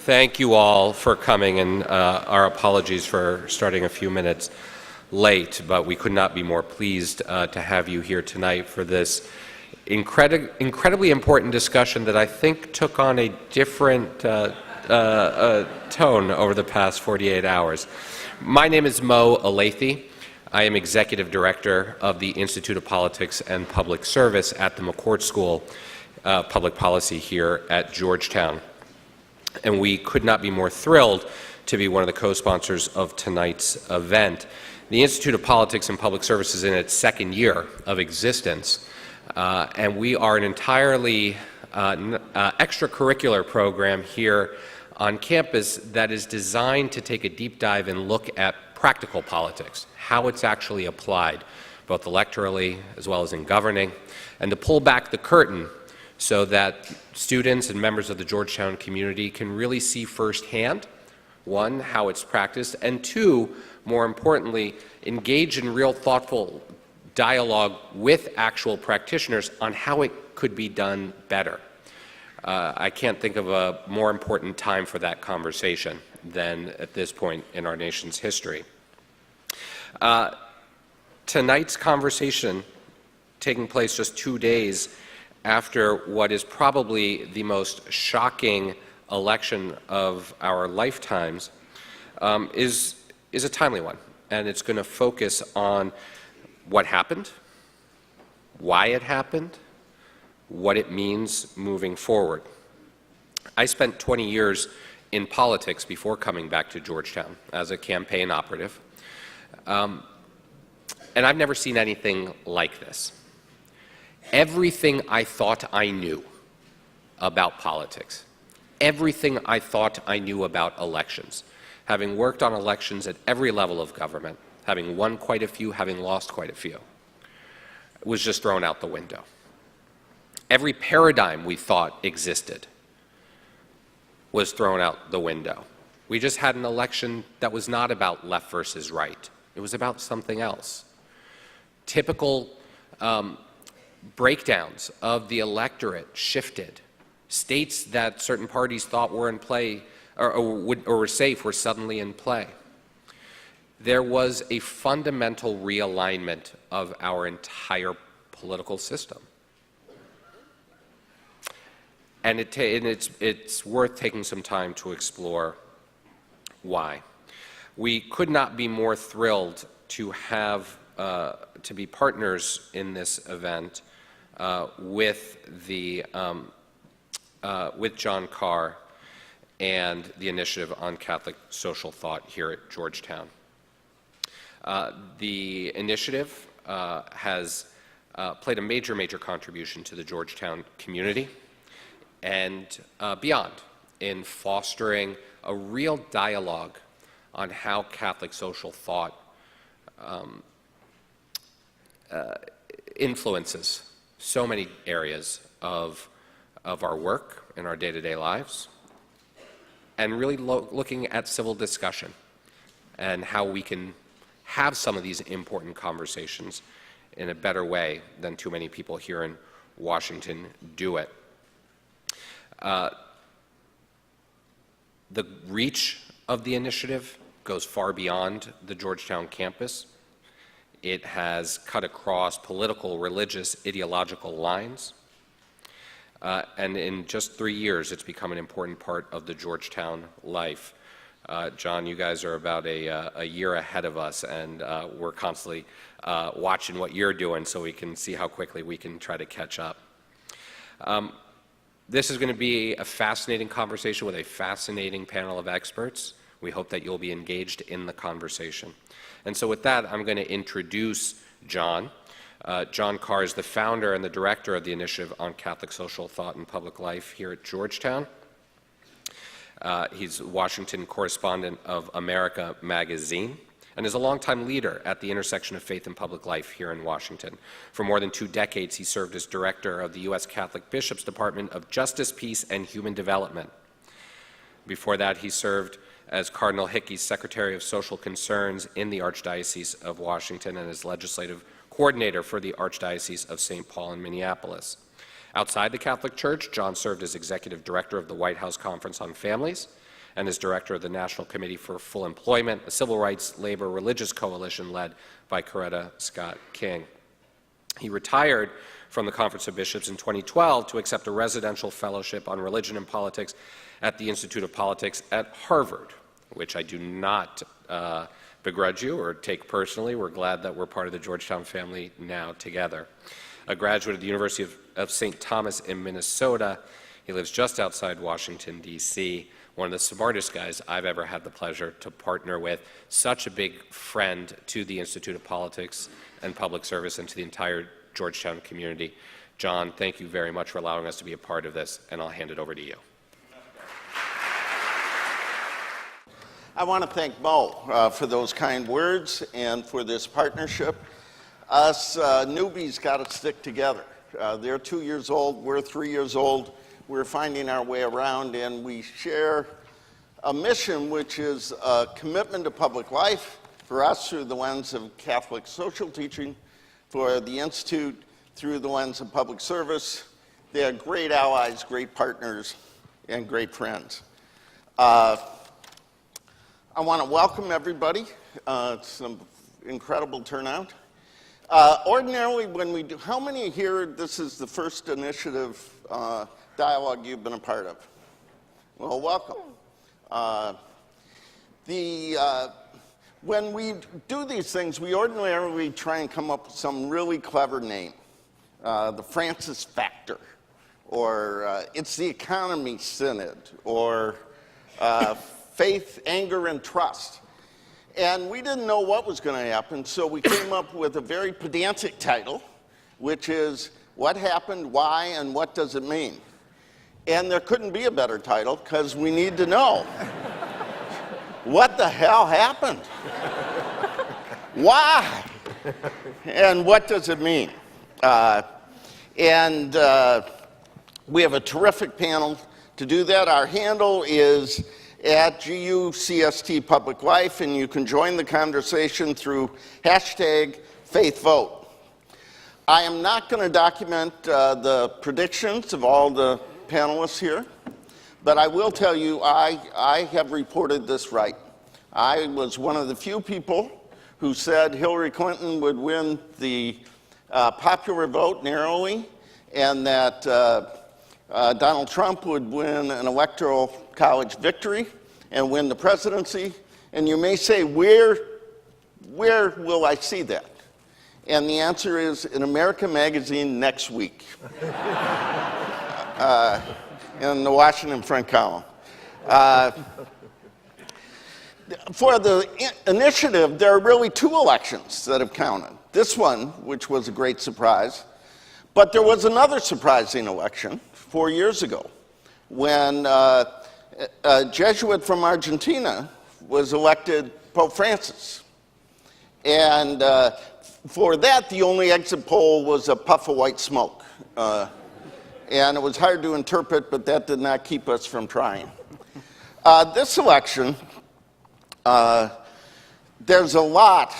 Thank you all for coming, and our apologies for starting a few minutes late, but we could not be more pleased to have you here tonight for this incredibly important discussion that I think took on a different tone over the past 48 hours. My name is Elleithee. I am Executive Director of the Institute of Politics and Public Service at the McCourt School Public Policy here at Georgetown. And we could not be more thrilled to be one of the co-sponsors of tonight's event. The Institute of Politics and Public Service is in its second year of existence, and we are an entirely extracurricular program here on campus that is designed to take a deep dive and look at practical politics, how it's actually applied, both electorally as well as in governing, and to pull back the curtain so that students and members of the Georgetown community can really see firsthand, one, how it's practiced, and two, more importantly, engage in real thoughtful dialogue with actual practitioners on how it could be done better. I can't think of a more important time for that conversation than at this point in our nation's history. Tonight's conversation, taking place just 2 days after what is probably the most shocking election of our lifetimes, is a timely one. And it's going to focus on what happened, why it happened, what it means moving forward. I spent 20 years in politics before coming back to Georgetown as a campaign operative. And I've never seen anything like this. Everything I thought I knew about politics, everything I thought I knew about elections, having worked on elections at every level of government, having won quite a few, having lost quite a few, was just thrown out the window. Every paradigm we thought existed was thrown out the window. We just had an election that was not about left versus right. It was about something else. Typical breakdowns of the electorate shifted. States that certain parties thought were in play or were safe were suddenly in play. There was a fundamental realignment of our entire political system. And it's worth taking some time to explore why. We could not be more thrilled to have to be partners in this event with John Carr and the Initiative on Catholic Social Thought here at Georgetown. The initiative has played a major contribution to the Georgetown community and beyond in fostering a real dialogue on how Catholic social thought influences so many areas of our work in our day-to-day lives, and really looking at civil discussion and how we can have some of these important conversations in a better way than too many people here in Washington do it. The reach of the initiative goes far beyond the Georgetown campus. It has cut across political, religious, ideological lines. And in just 3 years, it's become an important part of the Georgetown life. John, you guys are about a year ahead of us, and we're constantly watching what you're doing so we can see how quickly we can try to catch up. This is going to be a fascinating conversation with a fascinating panel of experts. We hope that you'll be engaged in the conversation. And so with that, I'm going to introduce John. John Carr is the founder and the director of the Initiative on Catholic Social Thought and Public Life here at Georgetown. He's Washington correspondent of America magazine and is a longtime leader at the intersection of faith and public life here in Washington. For more than 2 decades, he served as director of the U.S. Catholic Bishop's Department of Justice, Peace, and Human Development. Before that, he served as Cardinal Hickey's Secretary of Social Concerns in the Archdiocese of Washington and as legislative coordinator for the Archdiocese of St. Paul in Minneapolis. Outside the Catholic Church, John served as executive director of the White House Conference on Families and is director of the National Committee for Full Employment, a civil rights, labor, religious coalition led by Coretta Scott King. He retired from the Conference of Bishops in 2012 to accept a residential fellowship on religion and politics at the Institute of Politics at Harvard, which I do not begrudge you or take personally. We're glad that we're part of the Georgetown family now together. A graduate of the University of St. Thomas in Minnesota, he lives just outside Washington, D.C., one of the smartest guys I've ever had the pleasure to partner with, such a big friend to the Institute of Politics and Public Service and to the entire Georgetown community. John, thank you very much for allowing us to be a part of this, and I'll hand it over to you. I want to thank Mo for those kind words and for this partnership. Us newbies got to stick together. They're 2 years old, we're 3 years old. We're finding our way around, and we share a mission which is a commitment to public life, for us through the lens of Catholic social teaching, for the Institute through the lens of public service. They are great allies, great partners, and great friends. I want to welcome everybody. It's an incredible turnout. Ordinarily, when we do, how many here, this is the first initiative dialogue you've been a part of? Well, welcome. When we do these things, we ordinarily try and come up with some really clever name. The Francis Factor, or It's the Economy Synod, or Faith, Anger, and Trust. And we didn't know what was going to happen, so we came up with a very pedantic title, which is What Happened, Why, and What Does It Mean? And there couldn't be a better title, because we need to know. What the hell happened? Why? And what does it mean? We have a terrific panel to do that. Our handle is at GUCST Public Life, and you can join the conversation through #FaithVote. I am not going to document the predictions of all the panelists here, but I will tell you I have reported this right. I was one of the few people who said Hillary Clinton would win the popular vote narrowly, and that Donald Trump would win an electoral college victory and win the presidency. And you may say, where will I see that? And the answer is in America Magazine next week. In the Washington front column. For the initiative, there are really two elections that have counted. This one, which was a great surprise, but there was another surprising election 4 years ago when a Jesuit from Argentina was elected Pope Francis. And for that, the only exit poll was a puff of white smoke. And it was hard to interpret, but that did not keep us from trying. This election, there's a lot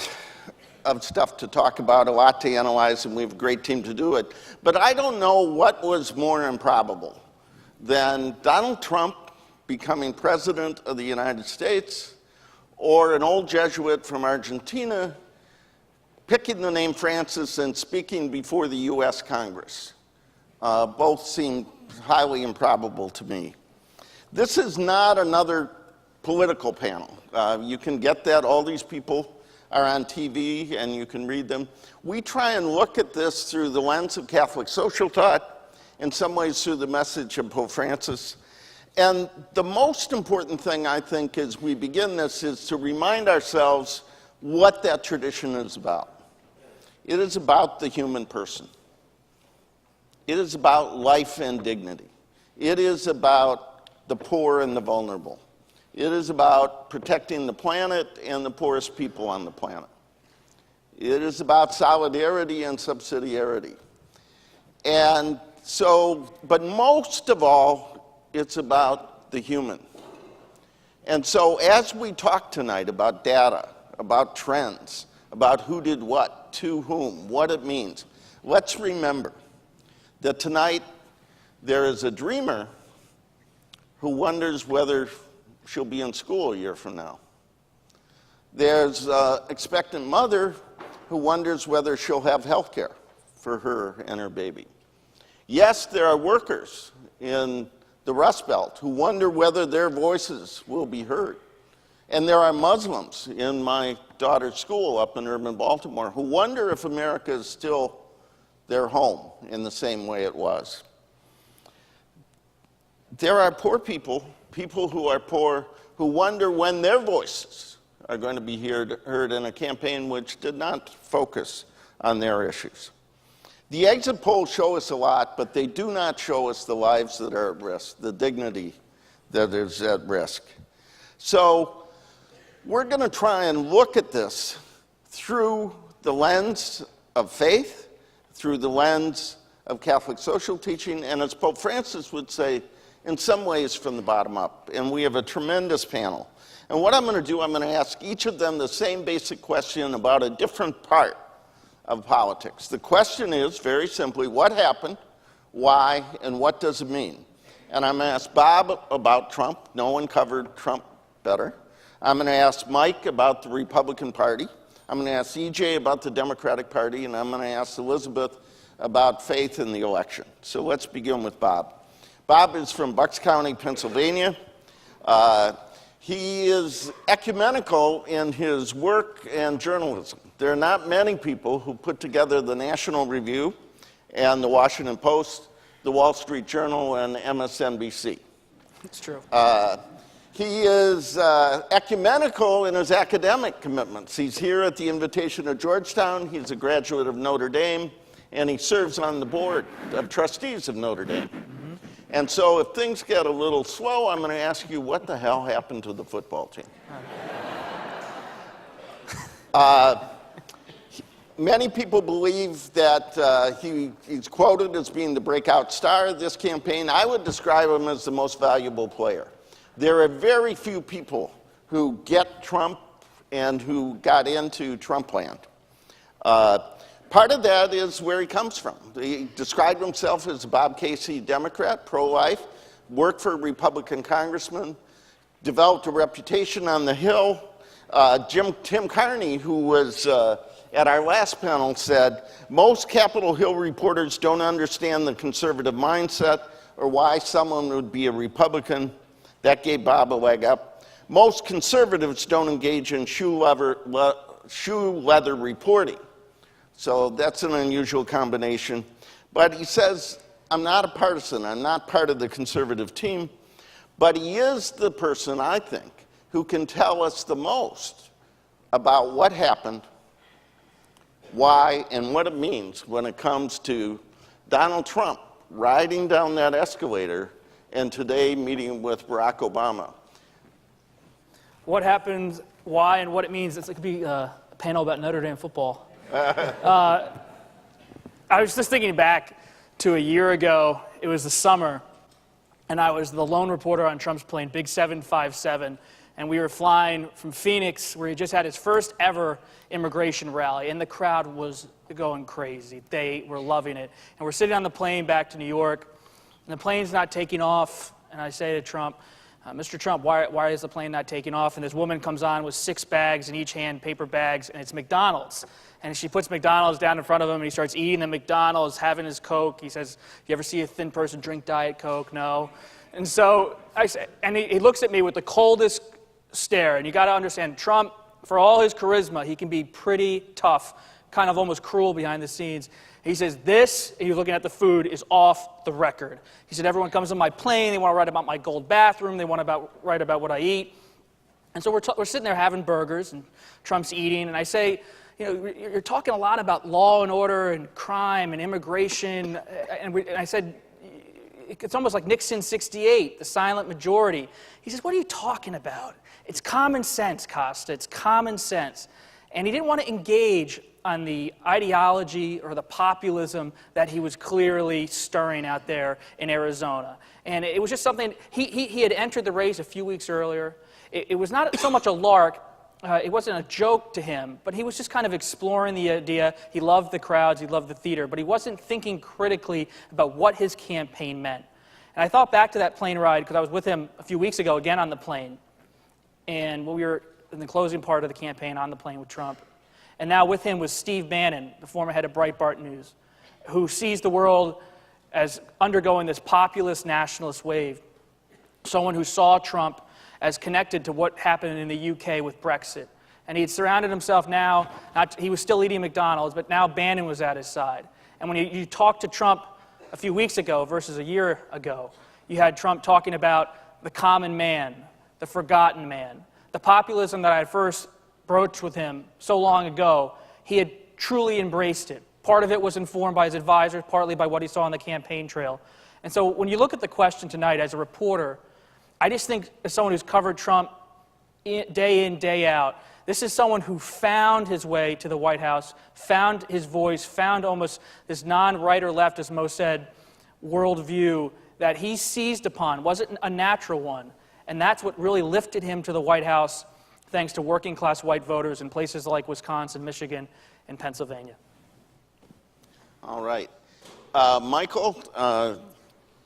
of stuff to talk about, a lot to analyze, and we have a great team to do it. But I don't know what was more improbable than Donald Trump becoming president of the United States, or an old Jesuit from Argentina picking the name Francis and speaking before the U.S. Congress. Both seem highly improbable to me. This is not another political panel. You can get that. All these people are on TV, and you can read them. We try and look at this through the lens of Catholic social thought, in some ways through the message of Pope Francis. And the most important thing, I think, as we begin this is to remind ourselves what that tradition is about. It is about the human person. It is about life and dignity. It is about the poor and the vulnerable. It is about protecting the planet and the poorest people on the planet. It is about solidarity and subsidiarity. And so, but most of all, it's about the human. And so as we talk tonight about data, about trends, about who did what, to whom, what it means, let's remember that tonight there is a dreamer who wonders whether she'll be in school a year from now. There's an expectant mother who wonders whether she'll have health care for her and her baby. Yes, there are workers in the Rust Belt who wonder whether their voices will be heard. And there are Muslims in my daughter's school up in urban Baltimore who wonder if America is still their home in the same way it was. There are poor people, people who are poor, who wonder when their voices are going to be heard in a campaign which did not focus on their issues. The exit polls show us a lot, but they do not show us the lives that are at risk, the dignity that is at risk. So we're going to try and look at this through the lens of faith, through the lens of Catholic social teaching, and as Pope Francis would say, in some ways from the bottom up. And we have a tremendous panel. And what I'm going to do, I'm going to ask each of them the same basic question about a different part of politics. The question is, very simply, what happened, why, and what does it mean? And I'm going to ask Bob about Trump. No one covered Trump better. I'm going to ask Mike about the Republican Party. I'm going to ask EJ about the Democratic Party, and I'm going to ask Elizabeth about faith in the election. So let's begin with Bob. Bob is from Bucks County, Pennsylvania. He is ecumenical in his work and journalism. There are not many people who put together the National Review and the Washington Post, the Wall Street Journal, and MSNBC. It's true. He is ecumenical in his academic commitments. He's here at the invitation of Georgetown. He's a graduate of Notre Dame, and he serves on the board of trustees of Notre Dame. And so if things get a little slow, I'm going to ask you, what the hell happened to the football team? Many people believe that he's quoted as being the breakout star of this campaign. I would describe him as the most valuable player. There are very few people who get Trump and who got into Trump land. Part of that is where he comes from. He described himself as a Bob Casey Democrat, pro-life, worked for a Republican congressman, developed a reputation on the Hill. Tim Carney, who was at our last panel, said, most Capitol Hill reporters don't understand the conservative mindset or why someone would be a Republican. That gave Bob a leg up. Most conservatives don't engage in shoe leather reporting. So that's an unusual combination. But he says, I'm not a partisan. I'm not part of the conservative team. But he is the person, I think, who can tell us the most about what happened, why, and what it means when it comes to Donald Trump riding down that escalator and today meeting with Barack Obama. What happened, why, and what it means. It could be a panel about Notre Dame football. I was just thinking back to a year ago. It was the summer, and I was the lone reporter on Trump's plane, Big 757, and we were flying from Phoenix, where he just had his first ever immigration rally, and the crowd was going crazy. They were loving it. And we're sitting on the plane back to New York, and the plane's not taking off, and I say to Trump, Mr. Trump, why is the plane not taking off? And this woman comes on with 6 bags in each hand, paper bags, and it's McDonald's. And she puts McDonald's down in front of him, and he starts eating the McDonald's, having his Coke. He says, you ever see a thin person drink Diet Coke? No. And so I say, and he looks at me with the coldest stare. And you got to understand, Trump, for all his charisma, he can be pretty tough, kind of almost cruel behind the scenes. He says, this, and he's looking at the food, is off the record. He said, everyone comes on my plane, they want to write about my gold bathroom, they want to write about what I eat. And so we're sitting there having burgers, and Trump's eating, and I say, you know, you're talking a lot about law and order and crime and immigration, and I said, it's almost like Nixon 68, the silent majority. He says, what are you talking about? It's common sense, Costa, it's common sense. And he didn't want to engage on the ideology or the populism that he was clearly stirring out there in Arizona. And it was just something, he had entered the race a few weeks earlier. It was not so much a lark, it wasn't a joke to him, but he was just kind of exploring the idea. He loved the crowds, he loved the theater, but he wasn't thinking critically about what his campaign meant. And I thought back to that plane ride, because I was with him a few weeks ago, again on the plane. and when we were in the closing part of the campaign on the plane with Trump. And now with him was Steve Bannon, the former head of Breitbart News, who sees the world as undergoing this populist nationalist wave. Someone who saw Trump as connected to what happened in the UK with Brexit. And he had surrounded himself now, he was still eating McDonald's, but now Bannon was at his side. And when you talked to Trump a few weeks ago versus a year ago, you had Trump talking about the common man, the forgotten man. The populism that I had first broached with him so long ago, he had truly embraced it. Part of it was informed by his advisors, partly by what he saw on the campaign trail. And so when you look at the question tonight as a reporter, I just think as someone who's covered Trump day in, day out, this is someone who found his way to the White House, found his voice, found almost this non-right or left, as Mo said, worldview that he seized upon. Wasn't a natural one. And that's what really lifted him to the White House, thanks to working class white voters in places like Wisconsin, Michigan, and Pennsylvania. All right. Michael,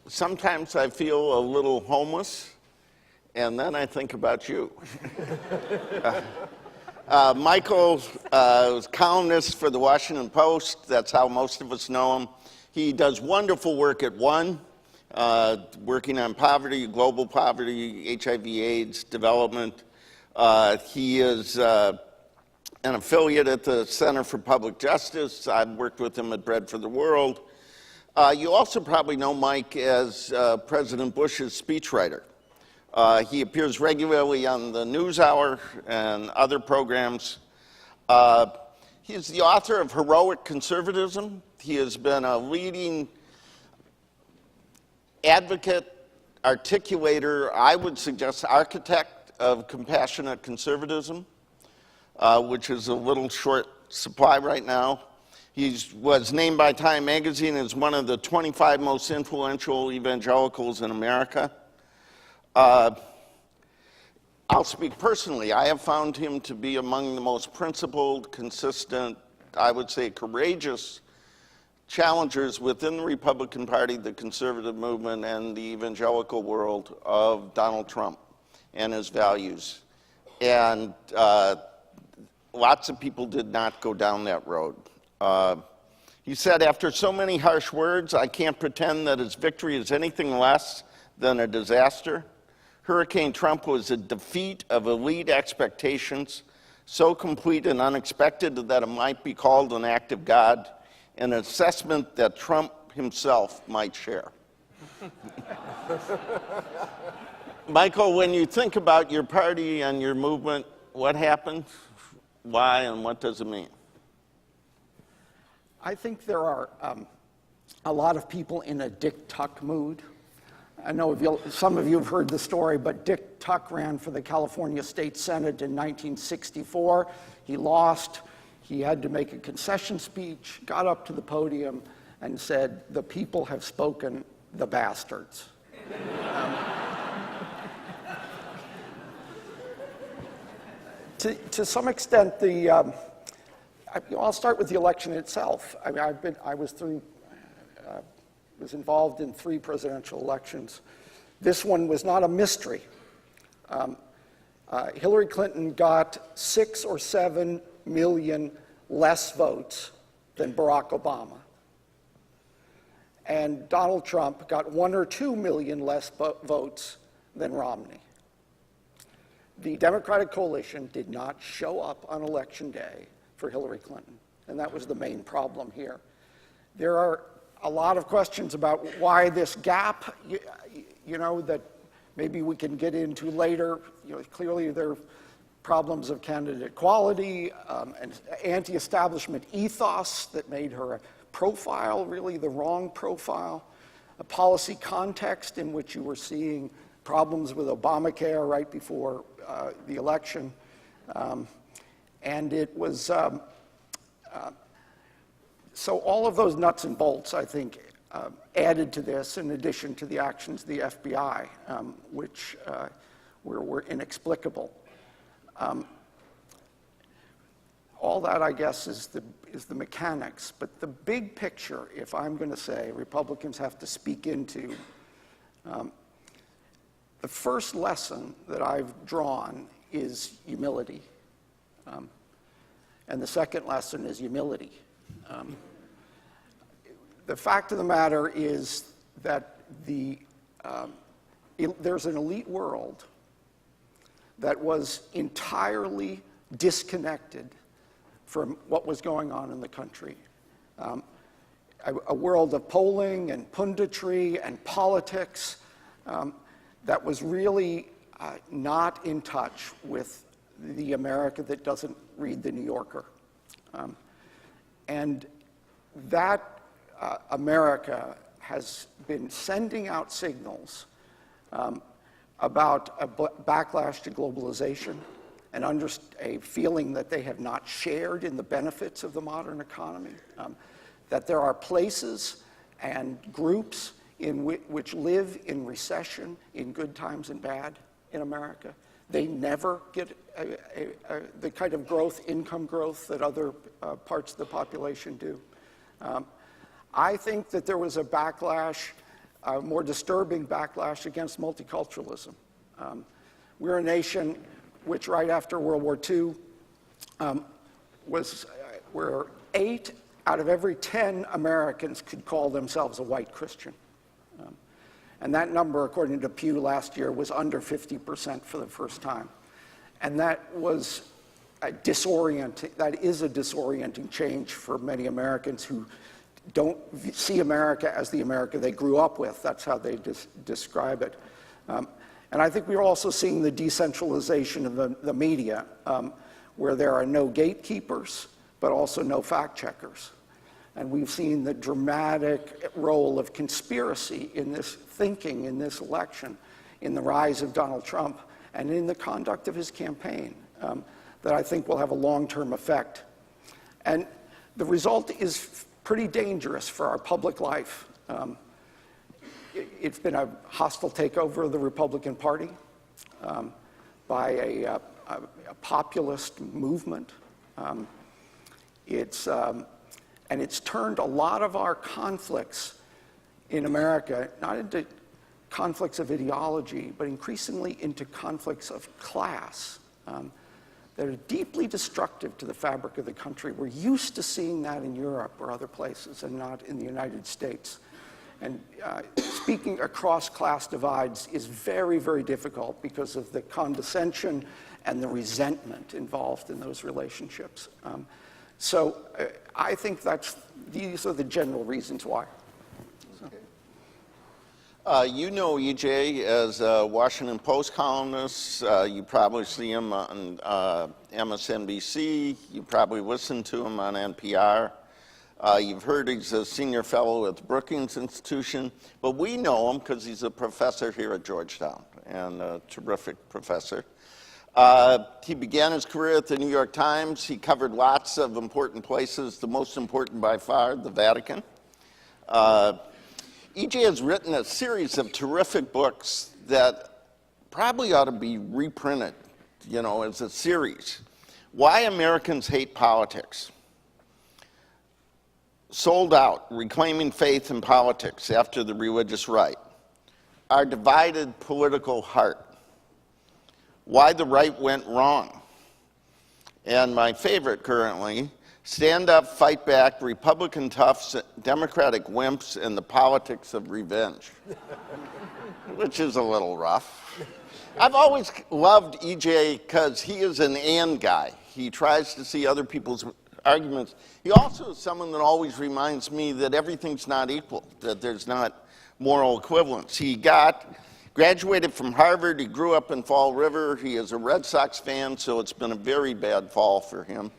sometimes I feel a little homeless, and then I think about you. Michael was columnist for the Washington Post. That's how most of us know him. He does wonderful work at One, working on poverty, global poverty, HIV/AIDS development. He is an affiliate at the Center for Public Justice. I've worked with him at Bread for the World. You also probably know Mike as President Bush's speechwriter. He appears regularly on the NewsHour and other programs. He's the author of Heroic Conservatism. He has been a leading advocate, articulator, I would suggest architect of compassionate conservatism, which is a little short supply right now. He was named by Time magazine as one of the 25 most influential evangelicals in America. I'll speak personally. I have found him to be among the most principled, consistent, I would say courageous challengers within the Republican Party, the conservative movement, and the evangelical world of Donald Trump and his values. And lots of people did not go down that road. He said, after so many harsh words, I can't pretend that his victory is anything less than a disaster. Hurricane Trump was a defeat of elite expectations, so complete and unexpected that it might be called an act of God, an assessment that Trump himself might share. Michael, when you think about your party and your movement, what happened, why, and what does it mean? I think there are a lot of people in a Dick Tuck mood. I know some of you have heard the story, but Dick Tuck ran for the California State Senate in 1964. He lost. He had to make a concession speech, got up to the podium, and said, "The people have spoken, the bastards." To some extent, I'll start with the election itself. I mean, I was involved in 3 presidential elections. This one was not a mystery. Hillary Clinton got 6 or 7 million less votes than Barack Obama. And Donald Trump got 1 or 2 million less votes than Romney. The Democratic coalition did not show up on Election Day for Hillary Clinton, and that was the main problem here. There are a lot of questions about why this gap, that maybe we can get into later. Clearly there are problems of candidate quality, and anti-establishment ethos that made her a profile, really the wrong profile, a policy context in which you were seeing problems with Obamacare right before the election. And it was, so all of those nuts and bolts, I think, added to this in addition to the actions of the FBI, which were inexplicable. All that, I guess, is the mechanics. But the big picture, if I'm going to say Republicans have to speak into, the first lesson that I've drawn is humility. And the second lesson is humility. The fact of the matter is that there's an elite world that was entirely disconnected from what was going on in the country. A world of polling and punditry and politics that was really not in touch with the America that doesn't read the New Yorker. And that America has been sending out signals about a backlash to globalization and a feeling that they have not shared in the benefits of the modern economy, that there are places and groups in which live in recession in good times and bad in America. They never get the kind of growth, income growth that other parts of the population do. I think that there was a backlash, a more disturbing backlash against multiculturalism. We're a nation which right after World War II where 8 out of every 10 Americans could call themselves a white Christian. And that number, according to Pew last year, was under 50% for the first time. And that was disorienting. That is a disorienting change for many Americans who don't see America as the America they grew up with. That's how they describe it. And I think we're also seeing the decentralization of the media, where there are no gatekeepers, but also no fact checkers. And we've seen the dramatic role of conspiracy in this thinking, in this election, in the rise of Donald Trump, and in the conduct of his campaign, that I think will have a long-term effect. And the result is pretty dangerous for our public life. It's been a hostile takeover of the Republican Party by a populist movement. And it's turned a lot of our conflicts in America, not into conflicts of ideology, but increasingly into conflicts of class that are deeply destructive to the fabric of the country. We're used to seeing that in Europe or other places and not in the United States. And speaking across class divides is very, very difficult because of the condescension and the resentment involved in those relationships. So I think these are the general reasons why. You know EJ as a Washington Post columnist. You probably see him on MSNBC. You probably listen to him on NPR. You've heard he's a senior fellow at the Brookings Institution, but we know him because he's a professor here at Georgetown, and a terrific professor. He began his career at the New York Times. He covered lots of important places, the most important by far, the Vatican. EJ has written a series of terrific books that probably ought to be reprinted, as a series. Why Americans Hate Politics. Sold Out, Reclaiming Faith in Politics After the Religious Right. Our Divided Political Heart. Why the Right Went Wrong. And my favorite currently, Stand Up, Fight Back, Republican Toughs, Democratic Wimps, and the Politics of Revenge, which is a little rough. I've always loved EJ because he is an and guy. He tries to see other people's arguments. He also is someone that always reminds me that everything's not equal, that there's not moral equivalence. He graduated from Harvard. He grew up in Fall River. He is a Red Sox fan, so it's been a very bad fall for him.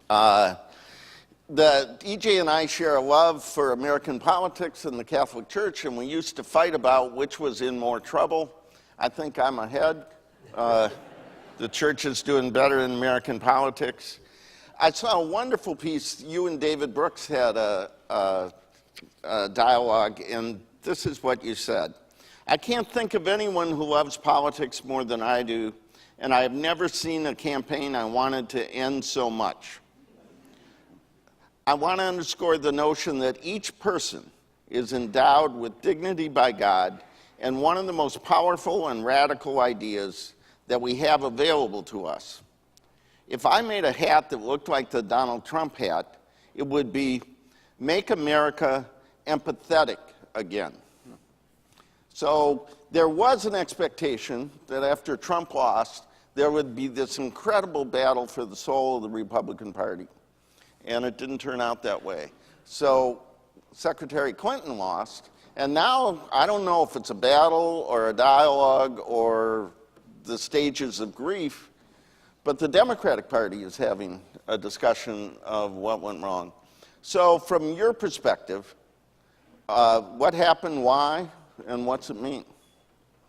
EJ and I share a love for American politics and the Catholic Church, and we used to fight about which was in more trouble. I think I'm ahead. The church is doing better in American politics. I saw a wonderful piece. You and David Brooks had a dialogue, and this is what you said. I can't think of anyone who loves politics more than I do, and I have never seen a campaign I wanted to end so much. I want to underscore the notion that each person is endowed with dignity by God, and one of the most powerful and radical ideas that we have available to us. If I made a hat that looked like the Donald Trump hat, it would be "Make America Empathetic Again." So there was an expectation that after Trump lost, there would be this incredible battle for the soul of the Republican Party. And it didn't turn out that way. So Secretary Clinton lost, and now I don't know if it's a battle or a dialogue or the stages of grief, but the Democratic Party is having a discussion of what went wrong. So from your perspective, what happened, why, and what's it mean?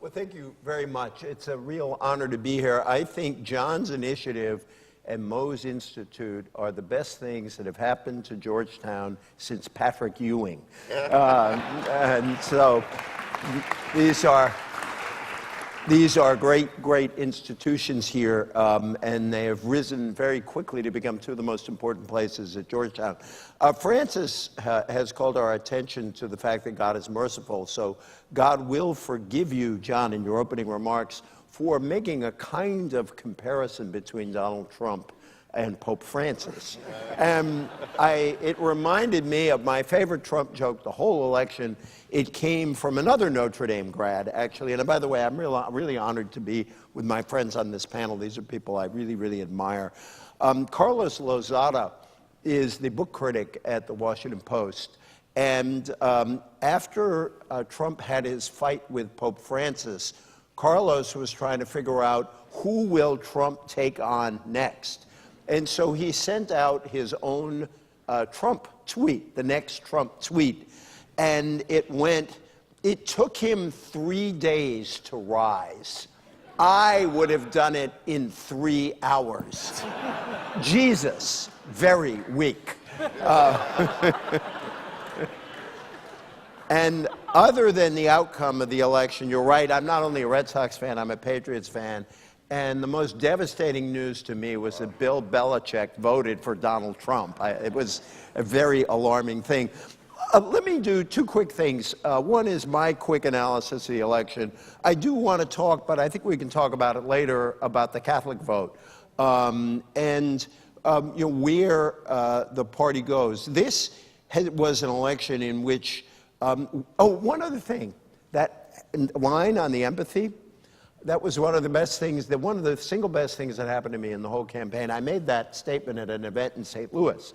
Well, thank you very much. It's a real honor to be here. I think John's initiative and Moe's Institute are the best things that have happened to Georgetown since Patrick Ewing. And so these are great institutions here, and they have risen very quickly to become two of the most important places at Georgetown. Francis has called our attention to the fact that God is merciful, so God will forgive you, John, in your opening remarks, for making a kind of comparison between Donald Trump and Pope Francis. It reminded me of my favorite Trump joke the whole election. It came from another Notre Dame grad, actually. And by the way, I'm really honored to be with my friends on this panel. These are people I really admire. Carlos Lozada is the book critic at the Washington Post. And after Trump had his fight with Pope Francis, Carlos was trying to figure out who will Trump take on next. And so he sent out his own Trump tweet, the next Trump tweet. And it took him 3 days to rise. I would have done it in 3 hours. Jesus, very weak. And other than the outcome of the election, you're right, I'm not only a Red Sox fan, I'm a Patriots fan. And the most devastating news to me was that Bill Belichick voted for Donald Trump. It was a very alarming thing. Let me do 2 quick things. One is my quick analysis of the election. I do want to talk, but I think we can talk about it later, about the Catholic vote and where the party goes. This was an election in which, one other thing, that line on the empathy, that was one of the best things, one of the single best things that happened to me in the whole campaign. I made that statement at an event in St. Louis,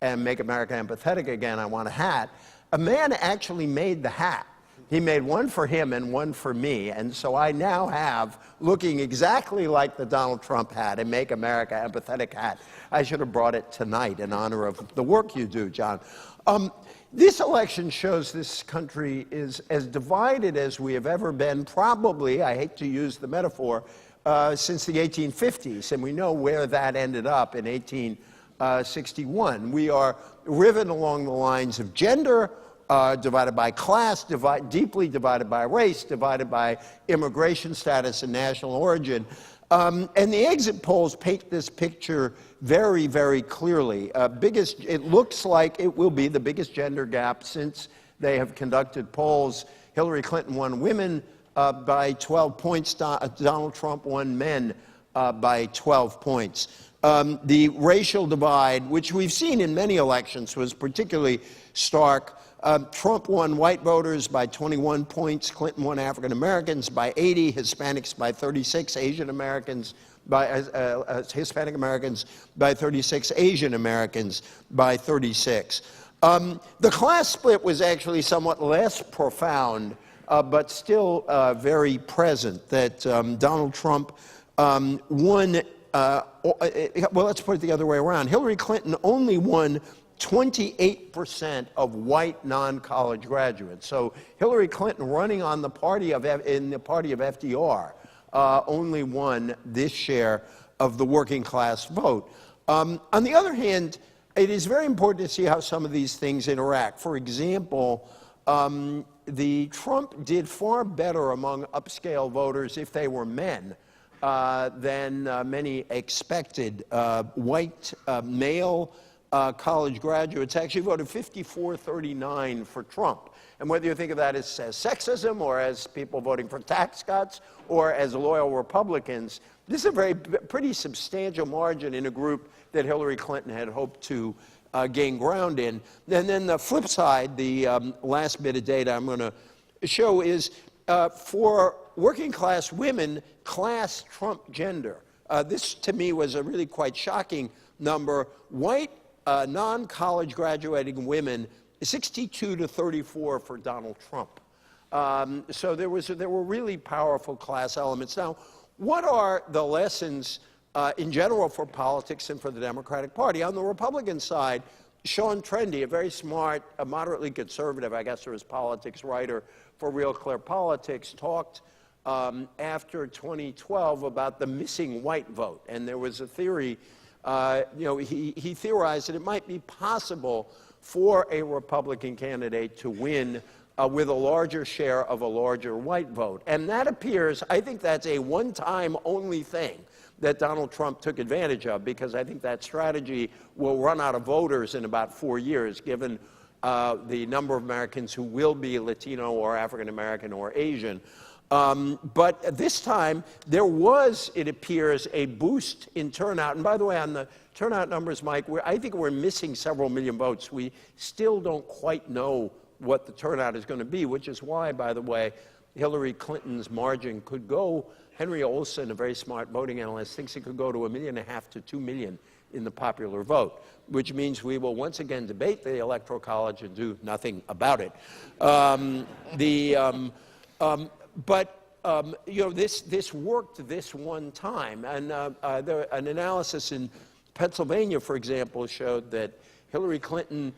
and Make America Empathetic Again, I want a hat. A man actually made the hat. He made one for him and one for me, and so I now have, looking exactly like the Donald Trump hat and Make America Empathetic hat. I should have brought it tonight in honor of the work you do, John. This election shows this country is as divided as we have ever been, probably, I hate to use the metaphor, since the 1850s, and we know where that ended up in 1861. We are riven along the lines of gender, divided by class, deeply divided by race, divided by immigration status and national origin. And the exit polls paint this picture very clearly. It looks like it will be the biggest gender gap since they have conducted polls. Hillary Clinton won women by 12 points. Donald Trump won men by 12 points. The racial divide, which we've seen in many elections, was particularly stark. Trump won white voters by 21 points. Clinton won African Americans by 80, Hispanics by 36, Asian Americans by Hispanic Americans by 36, Asian Americans by 36. The class split was actually somewhat less profound, but still very present. That Donald Trump won. Well, let's put it the other way around. Hillary Clinton only won 28% of white non-college graduates. So Hillary Clinton, running on the party of FDR, only won this share of the working class vote. On the other hand, it is very important to see how some of these things interact. For example, the Trump did far better among upscale voters if they were men than many expected. White male college graduates actually voted 54-39 for Trump. And whether you think of that as sexism or as people voting for tax cuts or as loyal Republicans, this is a pretty substantial margin in a group that Hillary Clinton had hoped to gain ground in. And then the flip side, the last bit of data I'm going to show is for working class women, class trump gender. This to me was a really quite shocking number. White non-college graduating women, 62 to 34 for Donald Trump. So there were really powerful class elements. Now, what are the lessons in general for politics and for the Democratic Party? On the Republican side, Sean Trendy, a very smart, moderately conservative, I guess there was politics writer for Real Clear Politics, talked after 2012 about the missing white vote. And there was a theory, he theorized that it might be possible for a Republican candidate to win with a larger share of a larger white vote. And that appears, I think that's a one-time only thing that Donald Trump took advantage of, because I think that strategy will run out of voters in about 4 years, given the number of Americans who will be Latino or African American or Asian. But this time, there was, it appears, a boost in turnout. And by the way, on the turnout numbers, Mike, I think we're missing several million votes. We still don't quite know what the turnout is going to be, which is why, by the way, Hillary Clinton's margin could go. Henry Olsen, a very smart voting analyst, thinks it could go to 1.5 million to 2 million in the popular vote, which means we will once again debate the Electoral College and do nothing about it. This worked this one time, and an analysis in Pennsylvania, for example, showed that Hillary Clinton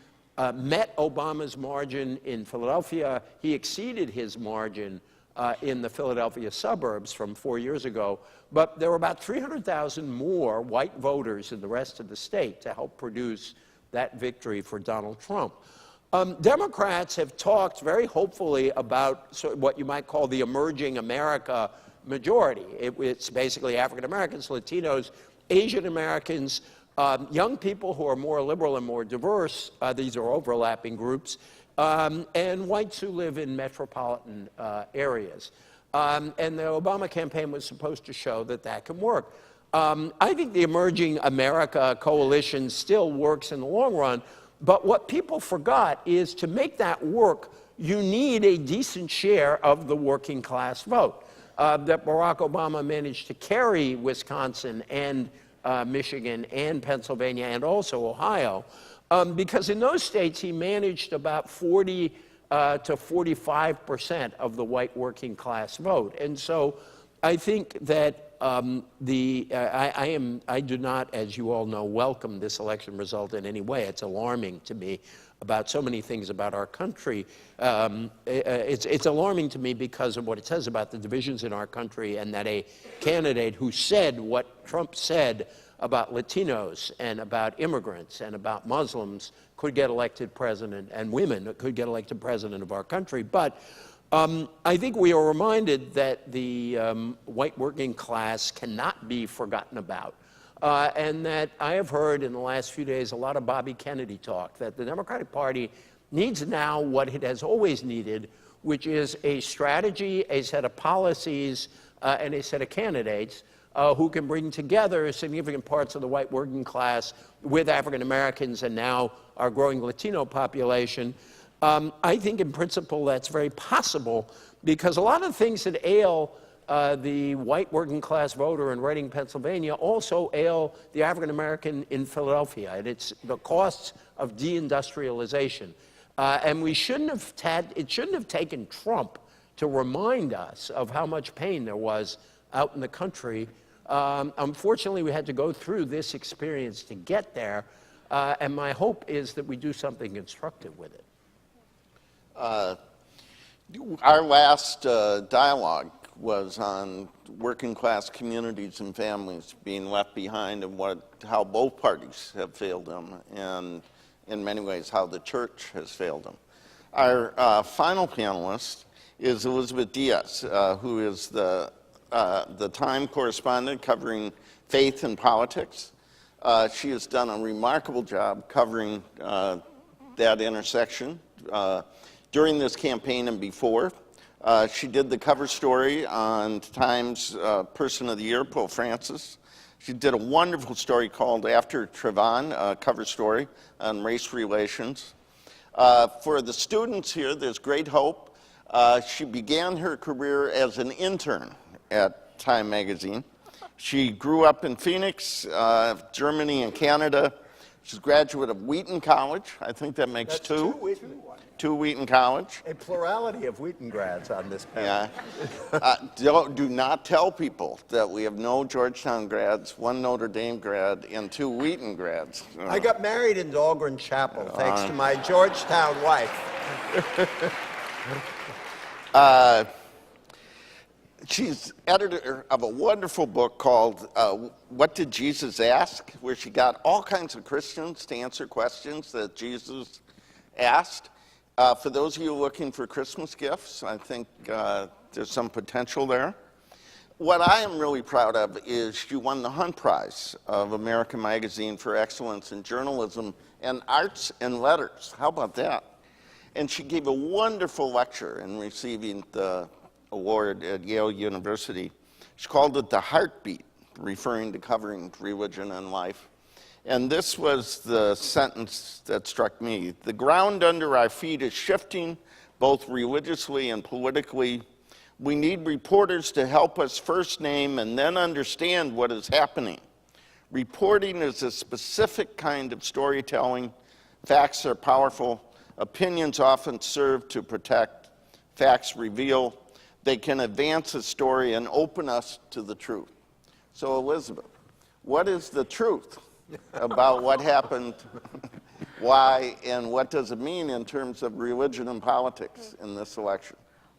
met Obama's margin in Philadelphia. He exceeded his margin in the Philadelphia suburbs from 4 years ago, but there were about 300,000 more white voters in the rest of the state to help produce that victory for Donald Trump. Democrats have talked very hopefully about what you might call the emerging America majority. It's basically African Americans, Latinos, Asian Americans, young people who are more liberal and more diverse, these are overlapping groups, and whites who live in metropolitan areas. And the Obama campaign was supposed to show that that can work. I think the Emerging America coalition still works in the long run, but what people forgot is to make that work, you need a decent share of the working class vote. That Barack Obama managed to carry Wisconsin and Michigan and Pennsylvania and also Ohio, because in those states he managed about 40 to 45% of the white working class vote. And so I think that I do not, as you all know, welcome this election result in any way. It's alarming to me about so many things about our country. It's alarming to me because of what it says about the divisions in our country, and that a candidate who said what Trump said about Latinos and about immigrants and about Muslims could get elected president, and women could get elected president of our country. But I think we are reminded that the white working class cannot be forgotten about. And that I have heard in the last few days a lot of Bobby Kennedy talk, that the Democratic Party needs now what it has always needed, which is a strategy, a set of policies, and a set of candidates who can bring together significant parts of the white working class with African Americans and now our growing Latino population. I think in principle that's very possible, because a lot of the things that ail the white working class voter in Reading, Pennsylvania also ail the African American in Philadelphia, and it's the costs of deindustrialization. And it shouldn't have taken Trump to remind us of how much pain there was out in the country. Unfortunately, we had to go through this experience to get there, and my hope is that we do something constructive with it. Our last dialogue was on working class communities and families being left behind, and how both parties have failed them, and in many ways how the church has failed them. Our final panelist is Elizabeth Diaz, who is the Time correspondent covering faith and politics. She has done a remarkable job covering that intersection. during this campaign and before. She did the cover story on Times Person of the Year, Pope Francis. She did a wonderful story called After Trayvon, a cover story on race relations. For the students here, there's great hope. She began her career as an intern at Time magazine. She grew up in Phoenix, Germany and Canada. She's a graduate of Wheaton College. I think that makes two. Two Wheaton College. A plurality of Wheaton grads on this panel. Yeah. Do not tell people that we have no Georgetown grads, one Notre Dame grad, and two Wheaton grads. I got married in Dahlgren Chapel, thanks to my Georgetown wife. She's editor of a wonderful book called What Did Jesus Ask?, where she got all kinds of Christians to answer questions that Jesus asked. For those of you looking for Christmas gifts, I think there's some potential there. What I am really proud of is she won the Hunt Prize of American Magazine for Excellence in Journalism and Arts and Letters. How about that? And she gave a wonderful lecture in receiving the award at Yale University. She called it The Heartbeat, referring to covering religion and life. And this was the sentence that struck me. The ground under our feet is shifting, both religiously and politically. We need reporters to help us first name and then understand what is happening. Reporting is a specific kind of storytelling. Facts are powerful. Opinions often serve to protect. Facts reveal. They can advance a story and open us to the truth. So, Elizabeth, what is the truth about what happened, why, and what does it mean in terms of religion and politics in this election?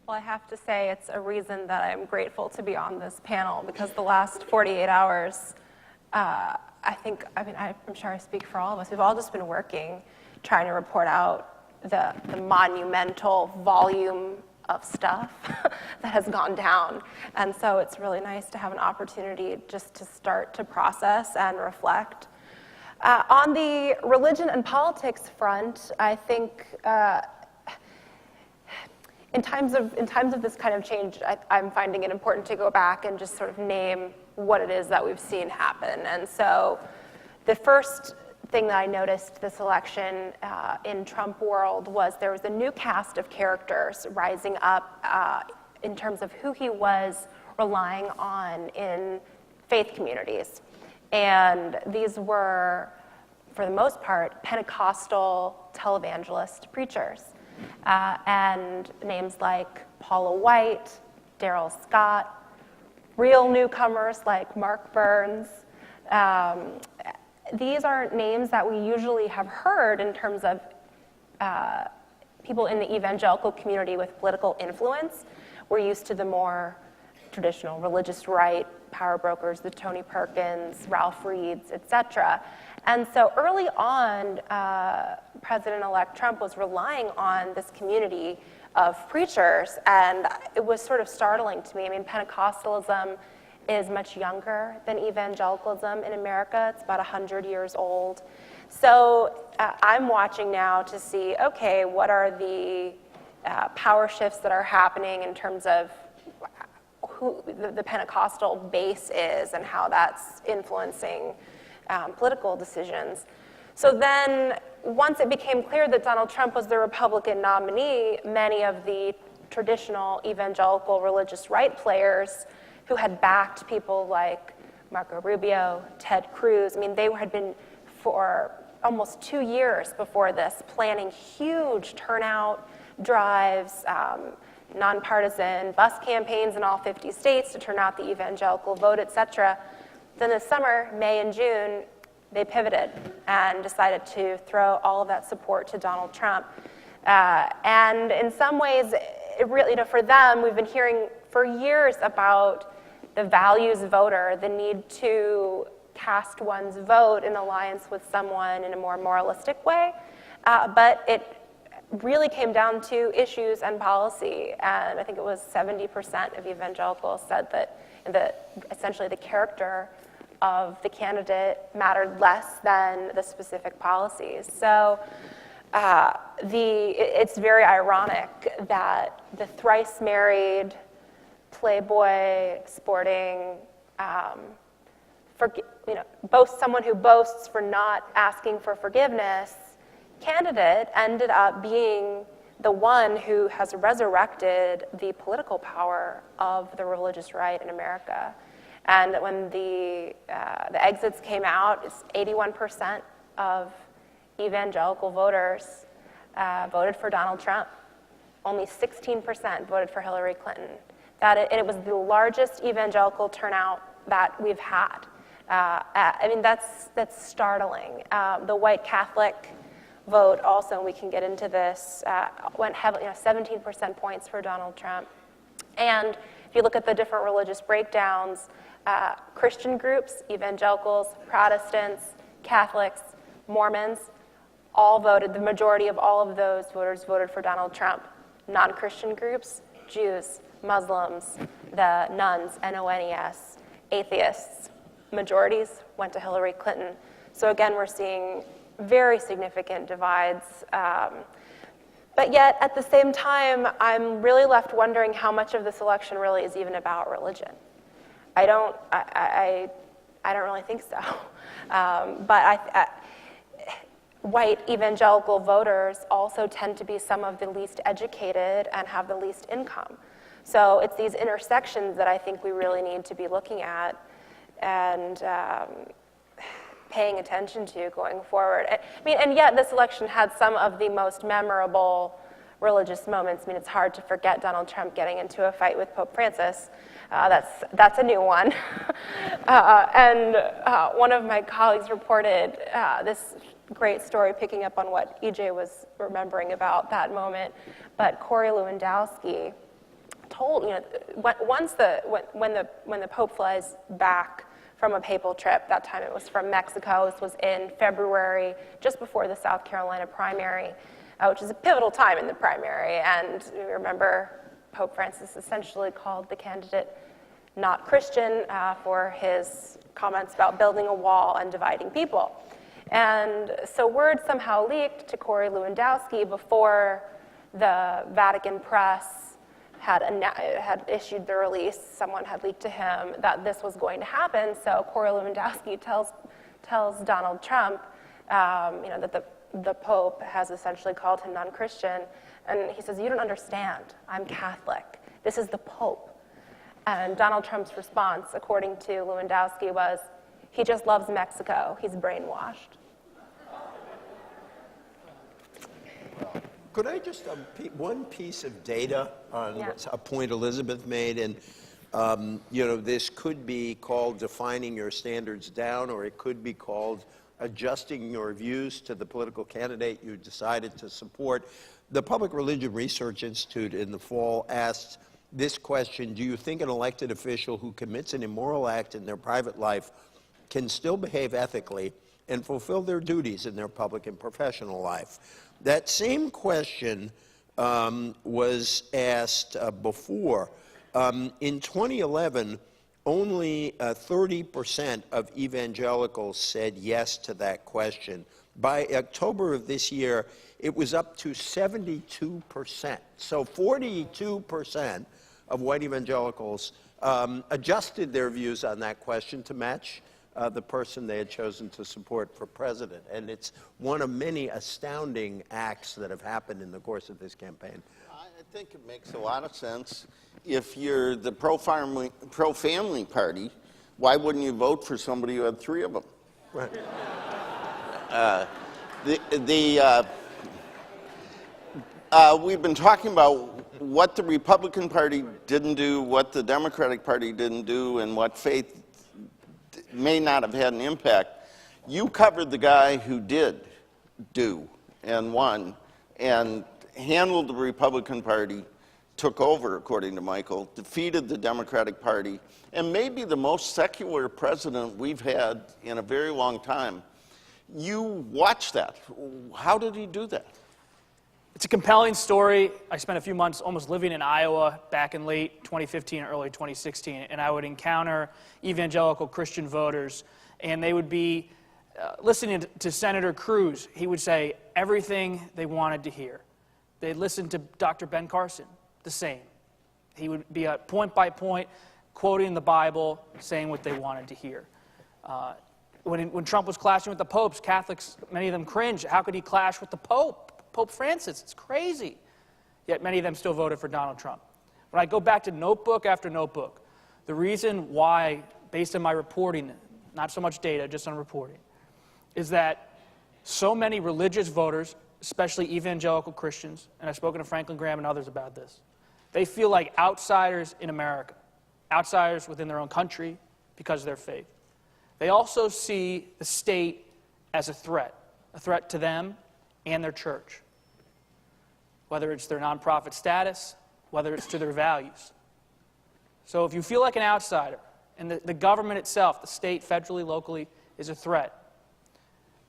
Well, I have to say it's a reason that I'm grateful to be on this panel, because the last 48 hours, I'm sure I speak for all of us. We've all just been working, trying to report out the monumental volume of stuff that has gone down. And so it's really nice to have an opportunity just to start to process and reflect. On the religion and politics front, I think in times of this kind of change, I'm finding it important to go back and just sort of name what it is that we've seen happen. And so the first thing that I noticed this election in Trump world was there was a new cast of characters rising up in terms of who he was relying on in faith communities. And these were, for the most part, Pentecostal televangelist preachers. And names like Paula White, Darrell Scott, real newcomers like Mark Burns. These are names that we usually have heard in terms of people in the evangelical community with political influence. We're used to the more traditional religious right, power brokers, the Tony Perkins, Ralph Reeds, etc. And so early on, President-elect Trump was relying on this community of preachers, and it was sort of startling to me. I mean, Pentecostalism is much younger than evangelicalism in America. It's about 100 years old. So I'm watching now to see, okay, what are the power shifts that are happening in terms of who the Pentecostal base is and how that's influencing political decisions. So then, once it became clear that Donald Trump was the Republican nominee, many of the traditional evangelical religious right players who had backed people like Marco Rubio, Ted Cruz, I mean, they had been for almost 2 years before this planning huge turnout drives, nonpartisan bus campaigns in all 50 states to turn out the evangelical vote, etc. Then this summer, May and June, they pivoted and decided to throw all of that support to Donald Trump. And in some ways, it really, for them, we've been hearing for years about the values voter, the need to cast one's vote in alliance with someone in a more moralistic way. But it really came down to issues and policy. And I think it was 70% of evangelicals said that essentially the character of the candidate mattered less than the specific policies. So it's very ironic that the thrice married, playboy, sporting, someone who boasts for not asking for forgiveness candidate ended up being the one who has resurrected the political power of the religious right in America. And when the exits came out, it's 81% of evangelical voters voted for Donald Trump. Only 16% voted for Hillary Clinton. And it was the largest evangelical turnout that we've had. I mean, that's startling. The white Catholic vote also, and we can get into this, went heavily, 17% points for Donald Trump. And if you look at the different religious breakdowns, Christian groups, evangelicals, Protestants, Catholics, Mormons, all voted, the majority of all of those voters voted for Donald Trump. Non-Christian groups, Jews, Muslims, the nuns, NONES, atheists, majorities went to Hillary Clinton. So again, we're seeing very significant divides. But yet, at the same time, I'm really left wondering how much of this election really is even about religion. I don't really think so. But white evangelical voters also tend to be some of the least educated and have the least income. So it's these intersections that I think we really need to be looking at and paying attention to going forward. I mean, and yet this election had some of the most memorable religious moments. I mean, it's hard to forget Donald Trump getting into a fight with Pope Francis. That's a new one. And one of my colleagues reported this great story picking up on what EJ was remembering about that moment. But Corey Lewandowski told, when the Pope flies back from a papal trip, that time it was from Mexico, this was in February, just before the South Carolina primary, which is a pivotal time in the primary. And you remember Pope Francis essentially called the candidate not Christian for his comments about building a wall and dividing people. And so word somehow leaked to Corey Lewandowski before the Vatican press had issued the release. Someone had leaked to him that this was going to happen. So Corey Lewandowski tells Donald Trump, that the Pope has essentially called him non-Christian. And he says, "You don't understand. I'm Catholic. This is the Pope." And Donald Trump's response, according to Lewandowski, was, "He just loves Mexico. He's brainwashed." Could I just, one piece of data on a point Elizabeth made, and this could be called defining your standards down, or it could be called adjusting your views to the political candidate you decided to support. The Public Religion Research Institute in the fall asked this question: do you think an elected official who commits an immoral act in their private life can still behave ethically and fulfill their duties in their public and professional life? That same question was asked before. In 2011, only 30% of evangelicals said yes to that question. By October of this year, it was up to 72%. So 42% of white evangelicals adjusted their views on that question to match the person they had chosen to support for president. And it's one of many astounding acts that have happened in the course of this campaign. I think it makes a lot of sense. If you're the pro-family party, why wouldn't you vote for somebody who had three of them? Right. We've been talking about what the Republican Party didn't do, what the Democratic Party didn't do, and what faith may not have had an impact. You covered the guy who did do and won and handled the Republican Party, took over, according to Michael, defeated the Democratic Party, and maybe the most secular president we've had in a very long time. You watched that. How did he do that? It's a compelling story. I spent a few months almost living in Iowa back in late 2015, early 2016, and I would encounter evangelical Christian voters, and they would be listening to Senator Cruz, he would say everything they wanted to hear. They'd listen to Dr. Ben Carson, the same. He would be point by point, quoting the Bible, saying what they wanted to hear. When Trump was clashing with the popes, Catholics, many of them cringed. How could he clash with the Pope, Pope Francis? It's crazy. Yet many of them still voted for Donald Trump. When I go back to notebook after notebook, the reason why, based on my reporting, not so much data, just on reporting, is that so many religious voters, especially evangelical Christians, and I've spoken to Franklin Graham and others about this, they feel like outsiders in America, outsiders within their own country because of their faith. They also see the state as a threat to them and their church, whether it's their nonprofit status, whether it's to their values. So if you feel like an outsider, and the government itself, the state, federally, locally, is a threat,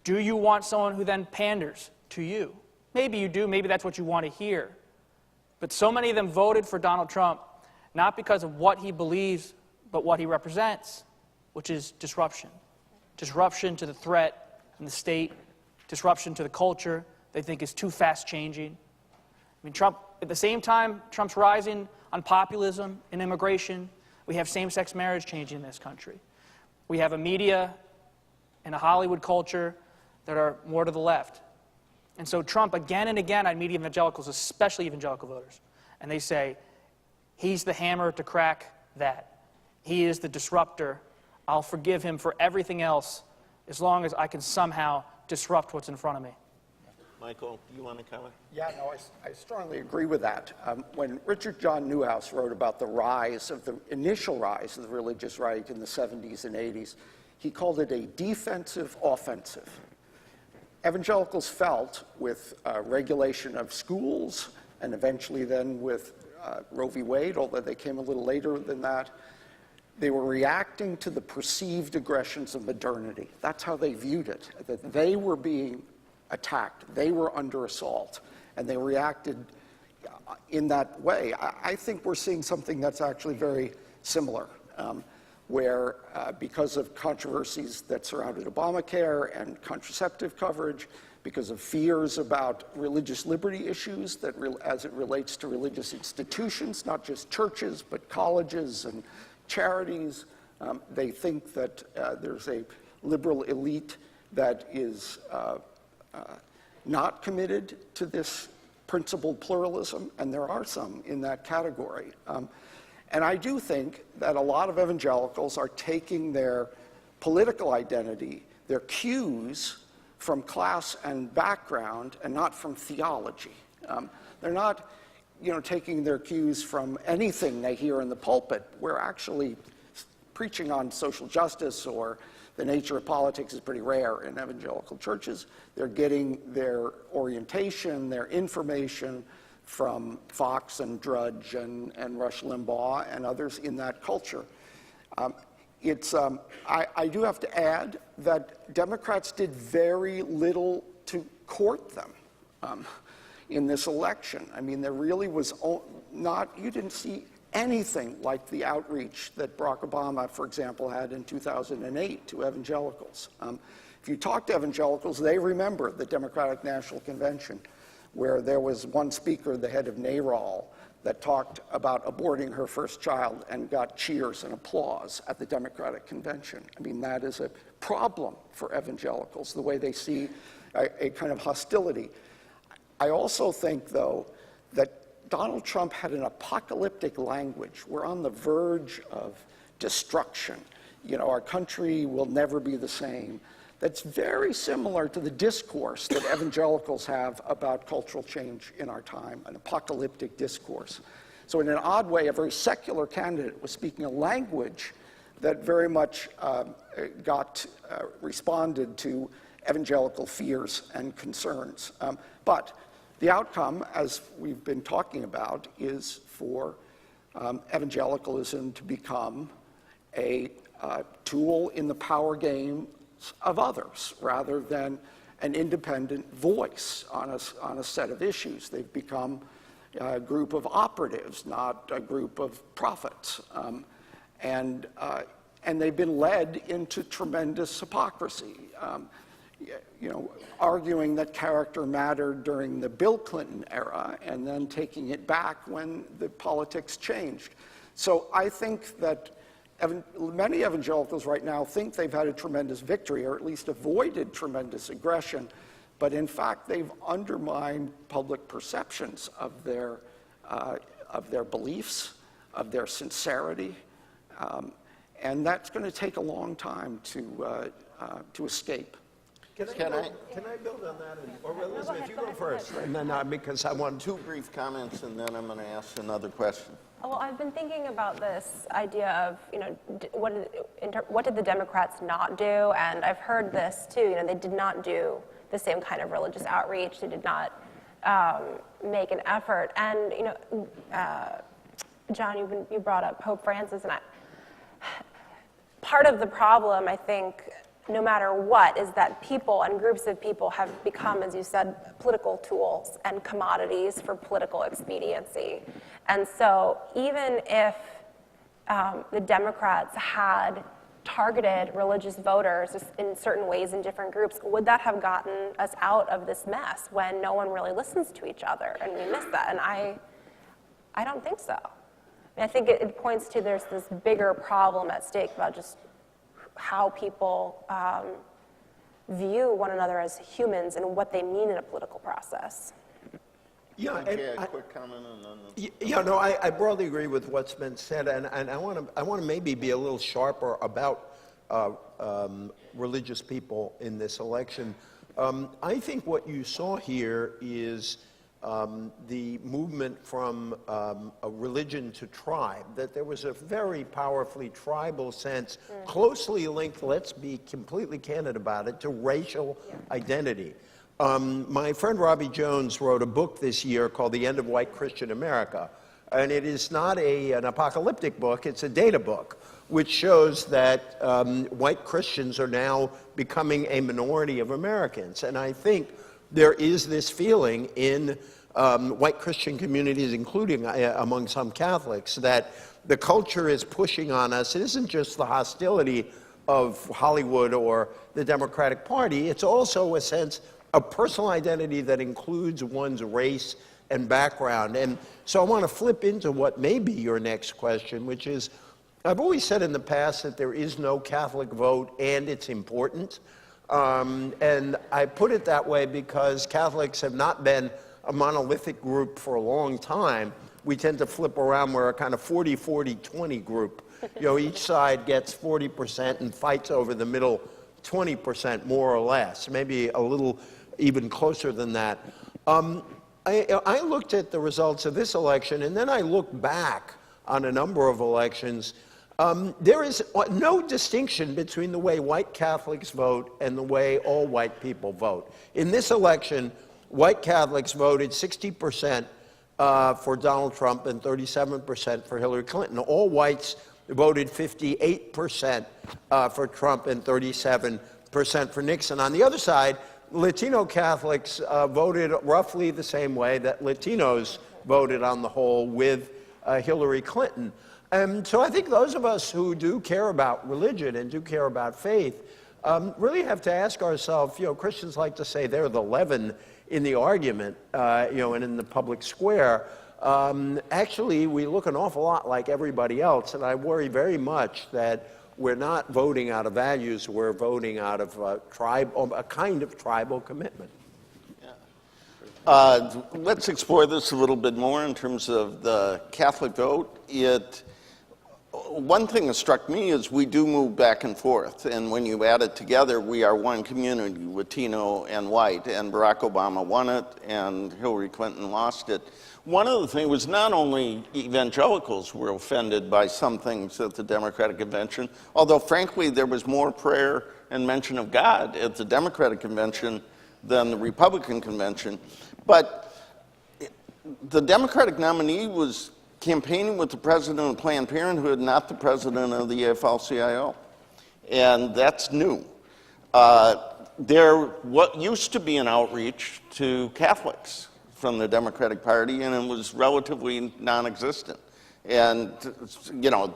do you want someone who then panders to you? Maybe you do, maybe that's what you want to hear. But so many of them voted for Donald Trump, not because of what he believes, but what he represents, which is disruption. Disruption to the threat and the state, disruption to the culture they think is too fast changing. I mean, Trump, at the same time, Trump's rising on populism and immigration, we have same-sex marriage changing in this country. We have a media and a Hollywood culture that are more to the left. And so Trump, again and again, I meet evangelicals, especially evangelical voters, and they say, he's the hammer to crack that. He is the disruptor. I'll forgive him for everything else as long as I can somehow disrupt what's in front of me. Michael, do you want to comment? Yeah, no, I strongly agree with that. When Richard John Newhouse wrote about the initial rise of the religious right in the 70s and 80s, he called it a defensive offensive. Evangelicals felt with regulation of schools and eventually then with Roe v. Wade, although they came a little later than that, they were reacting to the perceived aggressions of modernity. That's how they viewed it, that they were being attacked, they were under assault, and they reacted in that way. I think we're seeing something that's actually very similar, where because of controversies that surrounded Obamacare and contraceptive coverage, because of fears about religious liberty issues that as it relates to religious institutions, not just churches, but colleges and charities, they think that there's a liberal elite that is not committed to this principled pluralism, and there are some in that category. And I do think that a lot of evangelicals are taking their political identity, their cues, from class and background and not from theology. They're not taking their cues from anything they hear in the pulpit. We're actually preaching on social justice or the nature of politics is pretty rare in evangelical churches. They're getting their orientation, their information from Fox and Drudge and Rush Limbaugh and others in that culture. I do have to add that Democrats did very little to court them in this election. I mean, there really was you didn't see anything like the outreach that Barack Obama, for example, had in 2008 to evangelicals. If you talk to evangelicals, they remember the Democratic National Convention, where there was one speaker, the head of NARAL, that talked about aborting her first child and got cheers and applause at the Democratic Convention. I mean, that is a problem for evangelicals, the way they see a kind of hostility. I also think, though, that Donald Trump had an apocalyptic language. We're on the verge of destruction. Our country will never be the same. That's very similar to the discourse that evangelicals have about cultural change in our time, an apocalyptic discourse. So in an odd way, a very secular candidate was speaking a language that very much responded to evangelical fears and concerns. But the outcome, as we've been talking about, is for evangelicalism to become a tool in the power game of others, rather than an independent voice on a set of issues. They've become a group of operatives, not a group of prophets. And and they've been led into tremendous hypocrisy. Arguing that character mattered during the Bill Clinton era and then taking it back when the politics changed. So I think that many evangelicals right now think they've had a tremendous victory, or at least avoided tremendous aggression, but in fact they've undermined public perceptions of their beliefs, of their sincerity, and that's going to take a long time to escape. Can I build on that? Or Elizabeth, you go first. And then because I want Two brief comments, and then I'm going to ask another question. Well, I've been thinking about this idea of, what did the Democrats not do? And I've heard this too, they did not do the same kind of religious outreach. They did not make an effort. And, John, you brought up Pope Francis, and part of the problem, I think, no matter what, is that people and groups of people have become, as you said, political tools and commodities for political expediency. And so even if the Democrats had targeted religious voters in certain ways in different groups, would that have gotten us out of this mess when no one really listens to each other and we miss that? And I don't think so. I think it points to there's this bigger problem at stake about just how people view one another as humans and what they mean in a political process. Yeah, a quick comment on that. Yeah, no, I broadly agree with what's been said, and I want to maybe be a little sharper about religious people in this election. I think what you saw here is the movement from a religion to tribe, that there was a very powerfully tribal sense, closely linked, let's be completely candid about it, to racial identity. My friend Robbie Jones wrote a book this year called The End of White Christian America, and it is not an apocalyptic book, it's a data book, which shows that white Christians are now becoming a minority of Americans. And I think there is this feeling in white Christian communities, including among some Catholics, that the culture is pushing on us. It isn't just the hostility of Hollywood or the Democratic Party, it's also a sense of personal identity that includes one's race and background. And so I want to flip into what may be your next question, which is, I've always said in the past that there is no Catholic vote and it's important. And I put it that way because Catholics have not been a monolithic group for a long time. We tend to flip around. We're a kind of 40-40-20 group. Each side gets 40% and fights over the middle 20% more or less, maybe a little even closer than that. I looked at the results of this election, and then I looked back on a number of elections. There is no distinction between the way white Catholics vote and the way all white people vote. In this election, white Catholics voted 60% for Donald Trump and 37% for Hillary Clinton. All whites voted 58% for Trump and 37% for Nixon. On the other side, Latino Catholics voted roughly the same way that Latinos voted on the whole with Hillary Clinton. So I think those of us who do care about religion and do care about faith really have to ask ourselves, Christians like to say they're the leaven in the argument, and in the public square. Actually, we look an awful lot like everybody else, and I worry very much that we're not voting out of values, we're voting out of a kind of tribal commitment. Let's explore this a little bit more in terms of the Catholic vote. One thing that struck me is we do move back and forth, and when you add it together, we are one community, Latino and white, and Barack Obama won it, and Hillary Clinton lost it. One of the things was not only evangelicals were offended by some things at the Democratic Convention, although frankly there was more prayer and mention of God at the Democratic Convention than the Republican Convention, but the Democratic nominee was campaigning with the president of Planned Parenthood, not the president of the AFL-CIO. And that's new. What used to be an outreach to Catholics from the Democratic Party, and it was relatively non-existent. And,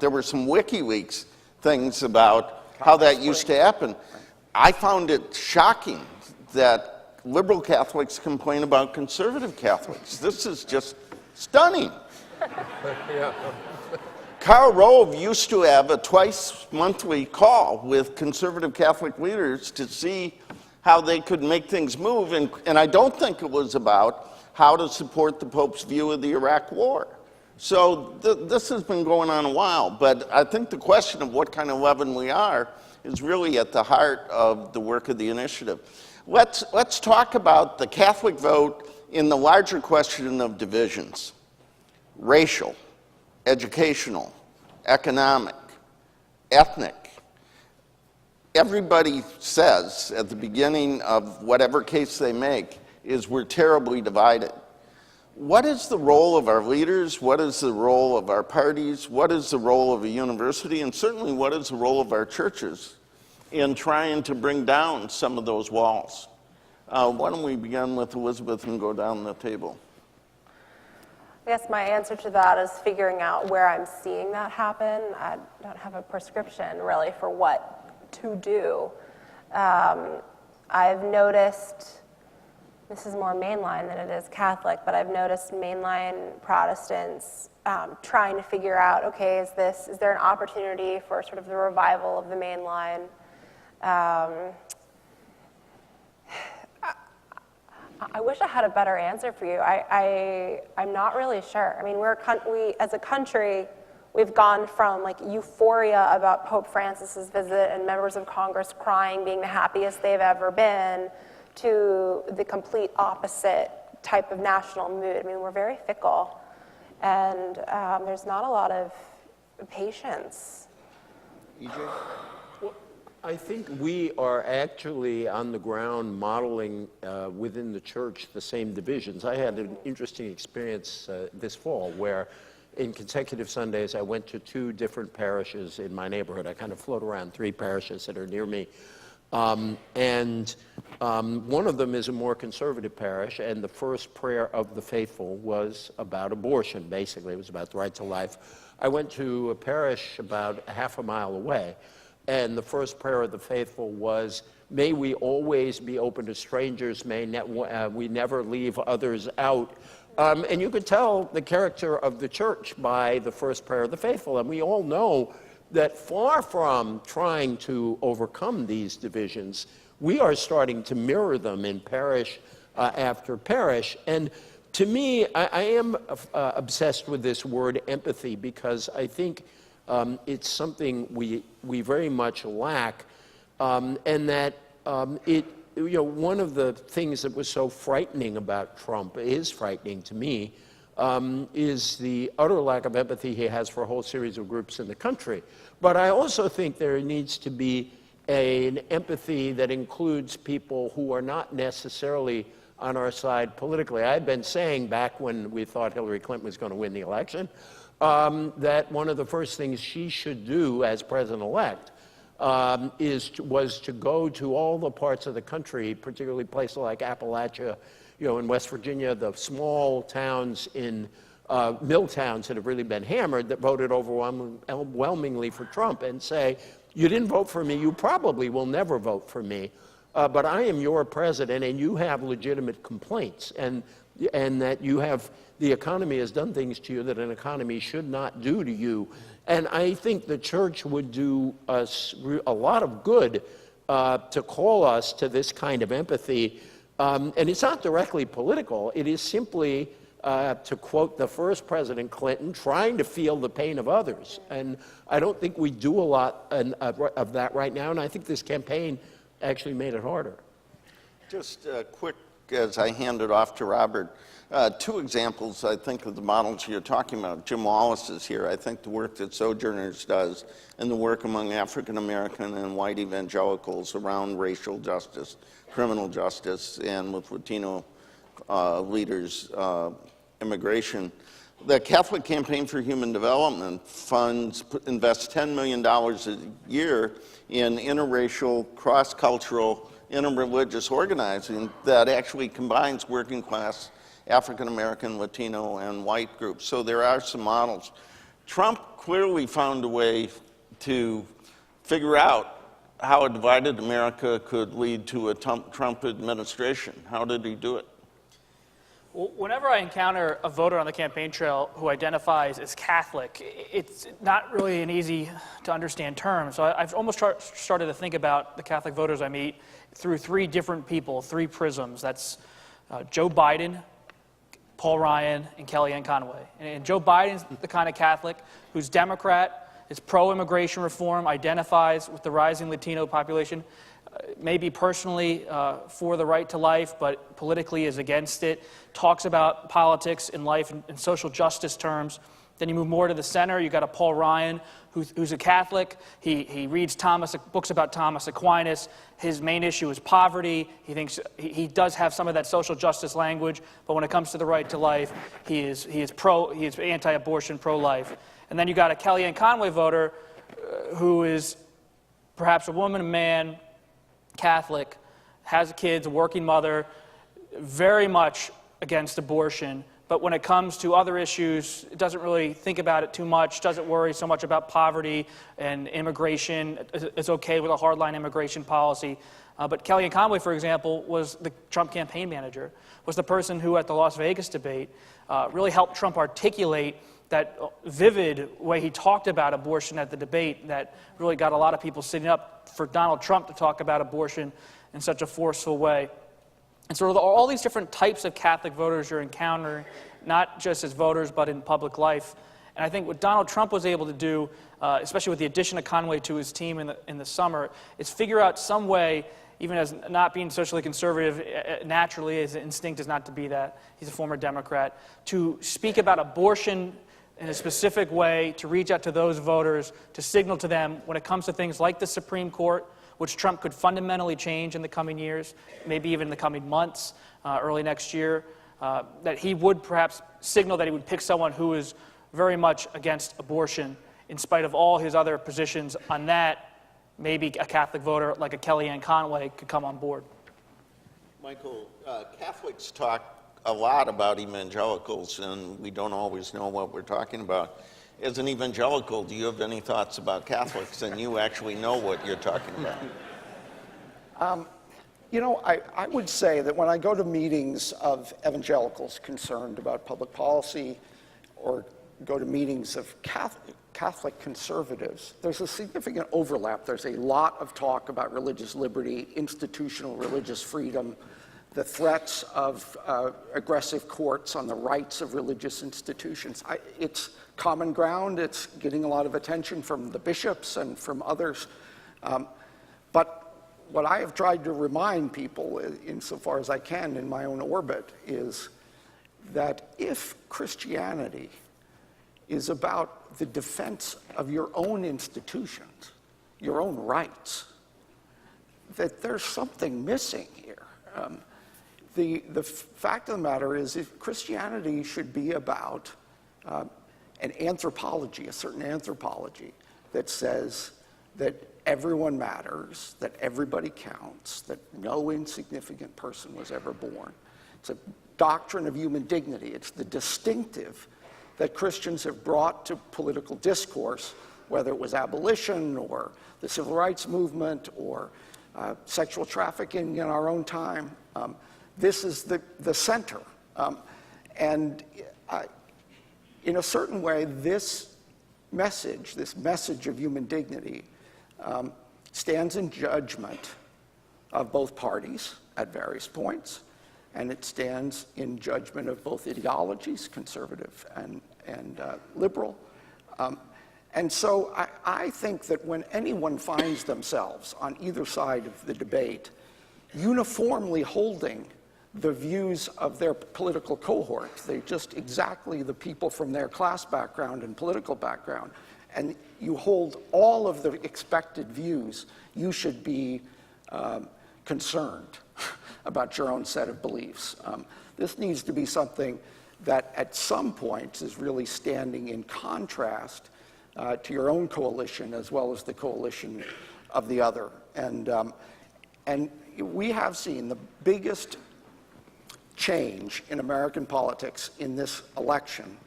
there were some WikiLeaks things about how that used to happen. I found it shocking that liberal Catholics complain about conservative Catholics. This is just stunning. Karl Rove used to have a twice-monthly call with conservative Catholic leaders to see how they could make things move, and I don't think it was about how to support the Pope's view of the Iraq War. So this has been going on a while, but I think the question of what kind of leaven we are is really at the heart of the work of the initiative. Let's talk about the Catholic vote in the larger question of divisions: racial, educational, economic, ethnic. Everybody says at the beginning of whatever case they make is we're terribly divided. What is the role of our leaders? What is the role of our parties? What is the role of a university? And certainly, what is the role of our churches in trying to bring down some of those walls? Why don't we begin with Elizabeth and go down the table? I guess my answer to that is figuring out where I'm seeing that happen. I don't have a prescription, really, for what to do. I've noticed, this is more mainline than it is Catholic, but I've noticed mainline Protestants trying to figure out, okay, is there an opportunity for sort of the revival of the mainline? I wish I had a better answer for you. I'm not really sure. I mean, we as a country, we've gone from like euphoria about Pope Francis's visit and members of Congress crying, being the happiest they've ever been, to the complete opposite type of national mood. I mean, we're very fickle, and there's not a lot of patience. EJ? Well, I think we are actually on the ground modeling within the church the same divisions. I had an interesting experience this fall where in consecutive Sundays I went to 2 different parishes in my neighborhood. I kind of float around 3 parishes that are near me. And one of them is a more conservative parish, and the first prayer of the faithful was about abortion, basically. It was about the right to life. I went to a parish about half a mile away, and the first prayer of the faithful was, may we always be open to strangers, may we never leave others out. And you could tell the character of the church by the first prayer of the faithful, and we all know that far from trying to overcome these divisions, we are starting to mirror them in parish after parish. And to me, I am obsessed with this word empathy, because I think it's something we very much lack, and that one of the things that was so frightening about Trump, is frightening to me, is the utter lack of empathy he has for a whole series of groups in the country. But I also think there needs to be an empathy that includes people who are not necessarily on our side politically. I had been saying back when we thought Hillary Clinton was going to win the election, that one of the first things she should do as president-elect was to go to all the parts of the country, particularly places like Appalachia, in West Virginia, the small towns in mill towns that have really been hammered that voted overwhelmingly for Trump, and say, you didn't vote for me, you probably will never vote for me, but I am your president and you have legitimate complaints, and that the economy has done things to you that an economy should not do to you. And I think the church would do us a lot of good to call us to this kind of empathy. And it's not directly political. It is simply, to quote the first President Clinton, trying to feel the pain of others. And I don't think we do a lot of that right now, and I think this campaign actually made it harder. Just quick, as I hand it off to Robert, 2 examples, I think, of the models you're talking about. Jim Wallace is here. I think the work that Sojourners does and the work among African American and white evangelicals around racial justice, criminal justice, and with Latino leaders, immigration. The Catholic Campaign for Human Development invests $10 million a year in interracial, cross-cultural, interreligious organizing that actually combines working class African American, Latino, and white groups. So there are some models. Trump clearly found a way to figure out how a divided America could lead to a Trump administration. How did he do it? Well, whenever I encounter a voter on the campaign trail who identifies as Catholic, it's not really an easy to understand term. So I've almost started to think about the Catholic voters I meet through three different people, three prisms. That's Joe Biden, Paul Ryan, and Kellyanne Conway. And Joe Biden's the kind of Catholic who's Democrat, is pro-immigration reform, identifies with the rising Latino population, maybe personally for the right to life, but politically is against it, talks about politics and life in social justice terms. Then you move more to the center, you got a Paul Ryan, who's a Catholic. He reads books about Thomas Aquinas. His main issue is poverty. He thinks he does have some of that social justice language, but when it comes to the right to life, he is anti-abortion, pro-life. And then you got a Kellyanne Conway voter who is perhaps a woman, a man, Catholic, has kids, a working mother, very much against abortion. But when it comes to other issues, it doesn't really think about it too much, doesn't worry so much about poverty and immigration. It's okay with a hardline immigration policy. But Kellyanne Conway, for example, was the Trump campaign manager, was the person who at the Las Vegas debate really helped Trump articulate that vivid way he talked about abortion at the debate that really got a lot of people sitting up for Donald Trump to talk about abortion in such a forceful way. And sort of all these different types of Catholic voters you're encountering, not just as voters, but in public life. And I think what Donald Trump was able to do, especially with the addition of Conway to his team in the summer, is figure out some way, even as not being socially conservative, naturally, his instinct is not to be that. He's a former Democrat, to speak about abortion in a specific way, to reach out to those voters, to signal to them when it comes to things like the Supreme Court, which Trump could fundamentally change in the coming years, maybe even in the coming months, early next year, that he would perhaps signal that he would pick someone who is very much against abortion, in spite of all his other positions on that. Maybe a Catholic voter like a Kellyanne Conway could come on board. Michael, Catholics talk a lot about evangelicals, and we don't always know what we're talking about. As an evangelical, do you have any thoughts about Catholics, and you actually know what you're talking about? You know, I would say that when I go to meetings of evangelicals concerned about public policy or go to meetings of Catholic conservatives, there's a significant overlap. There's a lot of talk about religious liberty, institutional religious freedom, the threats of aggressive courts on the rights of religious institutions. It's common ground. It's getting a lot of attention from the bishops and from others. But what I have tried to remind people, insofar as I can in my own orbit, is that if Christianity is about the defense of your own institutions, your own rights, that there's something missing here. The fact of the matter is, if Christianity should be about an anthropology, a certain anthropology that says that everyone matters, that everybody counts, that no insignificant person was ever born. It's a doctrine of human dignity. It's the distinctive that Christians have brought to political discourse, whether it was abolition or the civil rights movement or sexual trafficking in our own time. This is the center. And in a certain way, this message of human dignity, stands in judgment of both parties at various points, and it stands in judgment of both ideologies, conservative and liberal. And so I think that when anyone finds themselves on either side of the debate uniformly holding the views of their political cohort, they're just exactly the people from their class background and political background, and you hold all of the expected views, you should be concerned about your own set of beliefs. This needs to be something that at some point is really standing in contrast to your own coalition as well as the coalition of the other. And we have seen the biggest change in American politics in this election,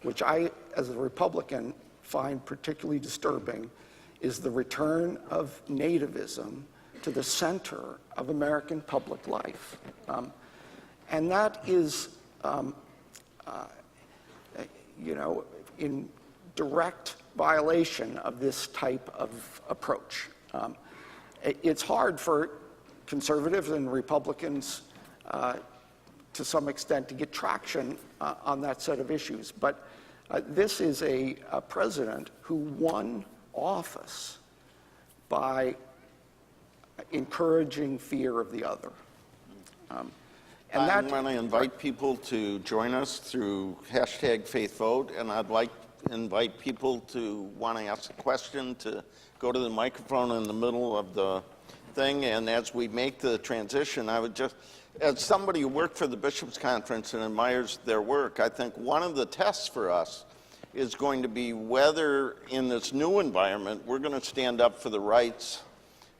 which I, as a Republican, find particularly disturbing, is the return of nativism to the center of American public life. And that is, in direct violation of this type of approach. It's hard for conservatives and Republicans to some extent to get traction on that set of issues. But this is a president who won office by encouraging fear of the other. And I'm going to invite people to join us through #FaithVote, and I'd like to invite people to want to ask a question to go to the microphone in the middle of the thing. And as we make the transition, I would just, as somebody who worked for the Bishops' Conference and admires their work, I think one of the tests for us is going to be whether in this new environment we're going to stand up for the rights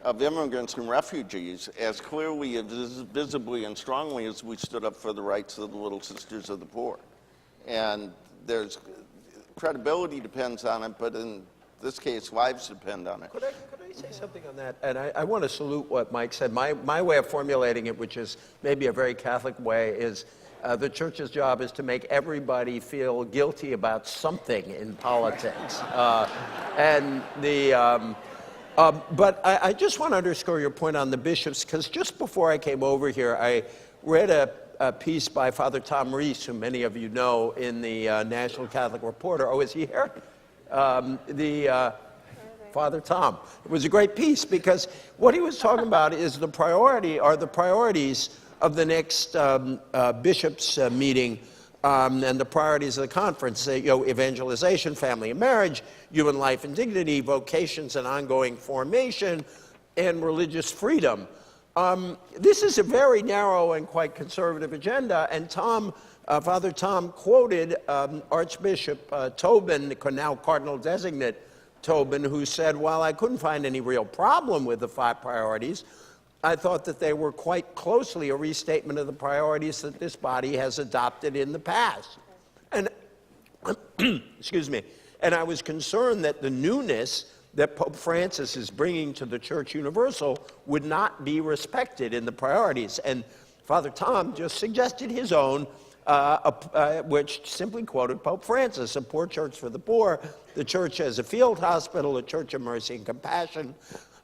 of immigrants and refugees as clearly, as visibly and strongly as we stood up for the rights of the Little Sisters of the Poor. And there's credibility depends on it, but in this case, lives depend on it. Could I say something on that? And I want to salute what Mike said. My way of formulating it, which is maybe a very Catholic way, is the church's job is to make everybody feel guilty about something in politics. But I just want to underscore your point on the bishops, because just before I came over here, I read a piece by Father Tom Rees, who many of you know, in the National Catholic Reporter. Oh, is he here? Father Tom. It was a great piece, because what he was talking about is the priorities of the next bishops' meeting, and the priorities of the conference, evangelization, family and marriage, human life and dignity, vocations and ongoing formation, and religious freedom. This is a very narrow and quite conservative agenda, and Father Tom quoted Archbishop Tobin, now Cardinal Designate Tobin, who said, while I couldn't find any real problem with the 5 priorities, I thought that they were quite closely a restatement of the priorities that this body has adopted in the past. And, excuse me, and I was concerned that the newness that Pope Francis is bringing to the Church Universal would not be respected in the priorities. And Father Tom just suggested his own, which simply quoted Pope Francis: a poor church for the poor, the church as a field hospital, a church of mercy and compassion,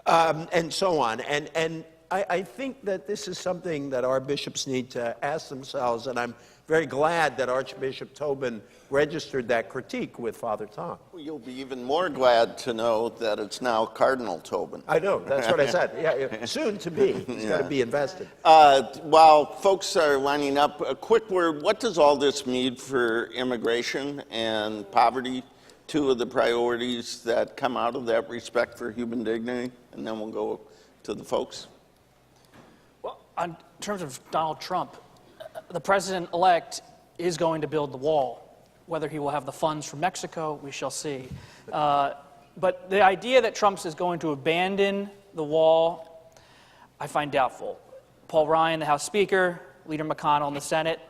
and so on. And I think that this is something that our bishops need to ask themselves, and I'm very glad that Archbishop Tobin registered that critique with Father Tom. Well, you'll be even more glad to know that it's now Cardinal Tobin. I know, that's what I said. Yeah, soon to be. He's got to be invested. While folks are lining up, a quick word: what does all this mean for immigration and poverty? 2 of the priorities that come out of that: respect for human dignity, and then we'll go to the folks. Well, in terms of Donald Trump, the president-elect is going to build the wall. Whether he will have the funds from Mexico, we shall see. But the idea that Trump is going to abandon the wall, I find doubtful. Paul Ryan, the House Speaker, Leader McConnell in the Senate,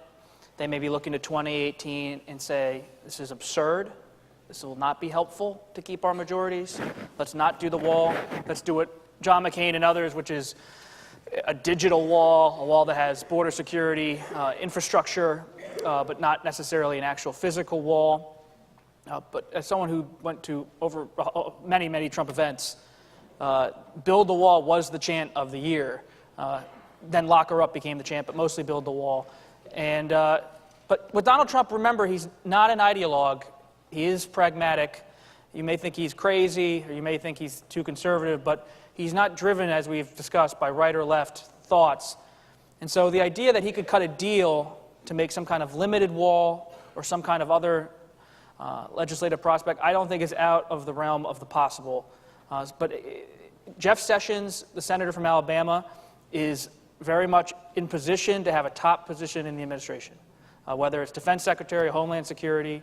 they may be looking to 2018 and say, this is absurd. This will not be helpful to keep our majorities. Let's not do the wall. Let's do what John McCain and others, which is a digital wall, a wall that has border security, infrastructure, but not necessarily an actual physical wall. But as someone who went to over many, many Trump events, build the wall was the chant of the year. Then lock her up became the chant, but mostly build the wall. And but with Donald Trump, remember, he's not an ideologue. He is pragmatic. You may think he's crazy, or you may think he's too conservative, but he's not driven, as we've discussed, by right or left thoughts. And so the idea that he could cut a deal to make some kind of limited wall or some kind of other legislative prospect, I don't think is out of the realm of the possible. But Jeff Sessions, the senator from Alabama, is very much in position to have a top position in the administration, whether it's Defense Secretary, Homeland Security,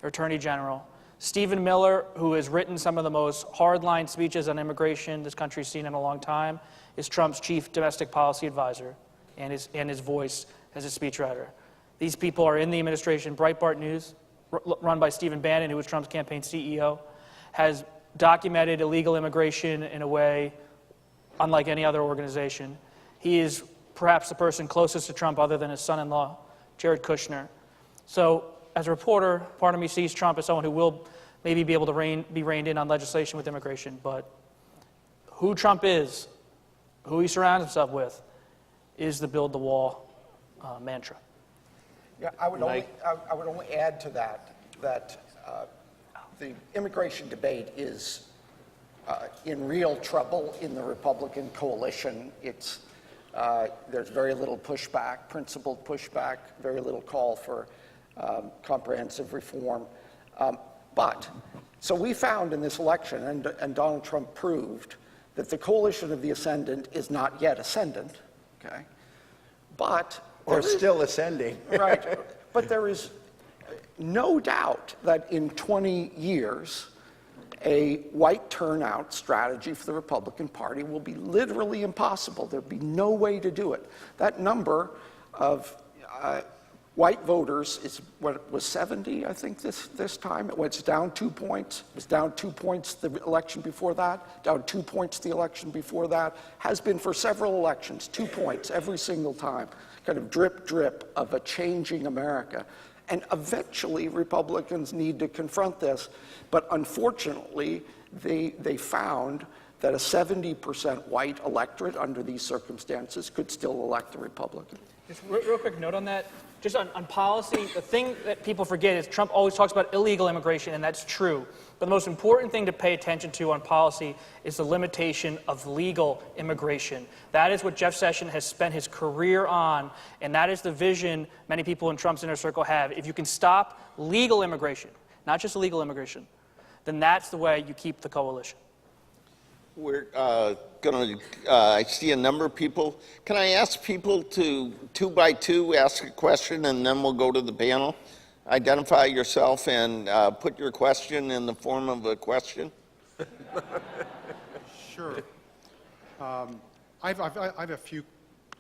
or Attorney General. Stephen Miller, who has written some of the most hardline speeches on immigration this country's seen in a long time, is Trump's chief domestic policy advisor and his voice as a speechwriter. These people are in the administration. Breitbart News, run by Stephen Bannon, who was Trump's campaign CEO, has documented illegal immigration in a way unlike any other organization. He is perhaps the person closest to Trump other than his son-in-law, Jared Kushner. So as a reporter, part of me sees Trump as someone who will maybe be able to be reined in on legislation with immigration, but who Trump is, who he surrounds himself with, is the build the wall mantra. Yeah, I would only add to that the immigration debate is in real trouble in the Republican coalition. There's very little pushback, principled pushback, very little call for comprehensive reform. So we found in this election, and Donald Trump proved, that the coalition of the ascendant is not yet ascendant, okay? Or still ascending. Right. But there is no doubt that in 20 years, a white turnout strategy for the Republican Party will be literally impossible. There'll be no way to do it. That number of white voters is what it was 70, I think, this time. It's down 2 points. It was down 2 points the election before that, down 2 points the election before that, has been for several elections, 2 points every single time, kind of drip, drip of a changing America. And eventually, Republicans need to confront this. But unfortunately, they found that a 70% white electorate under these circumstances could still elect a Republican. Just real quick note on that. Just on policy, the thing that people forget is Trump always talks about illegal immigration, and that's true. But the most important thing to pay attention to on policy is the limitation of legal immigration. That is what Jeff Sessions has spent his career on, and that is the vision many people in Trump's inner circle have. If you can stop legal immigration, not just illegal immigration, then that's the way you keep the coalition. We're going to, I see a number of people. Can I ask people to, 2 by 2, ask a question, and then we'll go to the panel? Identify yourself and put your question in the form of a question. Sure. I have a few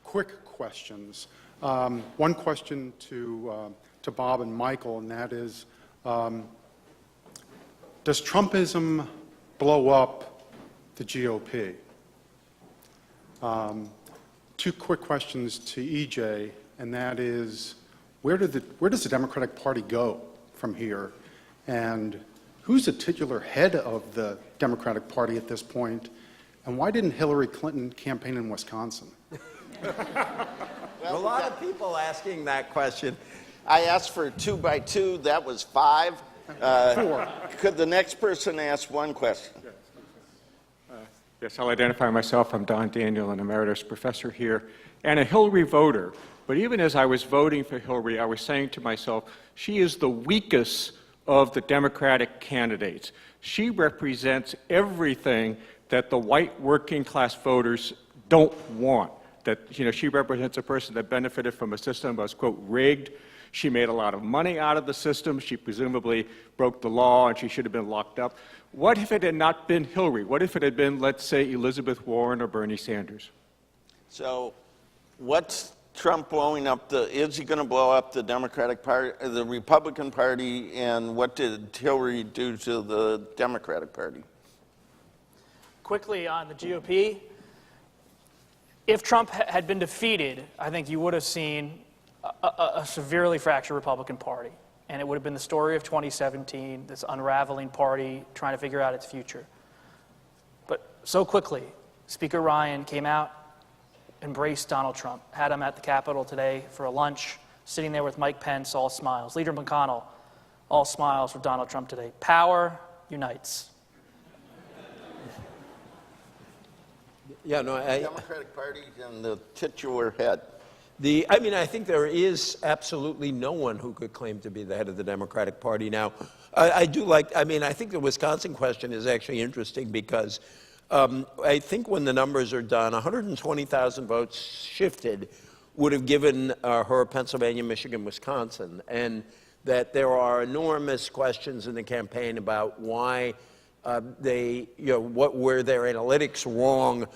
quick questions. One question to Bob and Michael, and that is, does Trumpism blow up the GOP? 2 quick questions to EJ, and that is, where does the Democratic Party go from here? And who's the titular head of the Democratic Party at this point? And why didn't Hillary Clinton campaign in Wisconsin? A lot of people asking that question. I asked for 2 by 2. That was 5. 4. Could the next person ask one question? Yes, I'll identify myself. I'm Don Daniel, an emeritus professor here, and a Hillary voter. But even as I was voting for Hillary, I was saying to myself, she is the weakest of the Democratic candidates. She represents everything that the white working class voters don't want. That, she represents a person that benefited from a system that was, quote, rigged. She made a lot of money out of the system. She presumably broke the law, and she should have been locked up. What if it had not been Hillary? What if it had been, let's say, Elizabeth Warren or Bernie Sanders? So what's Trump blowing up is he going to blow up the Democratic Party, the Republican Party, and what did Hillary do to the Democratic Party? Quickly on the GOP, if Trump had been defeated, I think you would have seen a severely fractured Republican Party. And it would have been the story of 2017, this unraveling party trying to figure out its future. But so quickly, Speaker Ryan came out, embraced Donald Trump, had him at the Capitol today for a lunch, sitting there with Mike Pence, all smiles. Leader McConnell, all smiles for Donald Trump today. Power unites. Yeah, no, Democratic Party and the titular head. I think there is absolutely no one who could claim to be the head of the Democratic Party now. I think the Wisconsin question is actually interesting because I think when the numbers are done, 120,000 votes shifted would have given her Pennsylvania, Michigan, Wisconsin, and that there are enormous questions in the campaign about why what were their analytics wrong.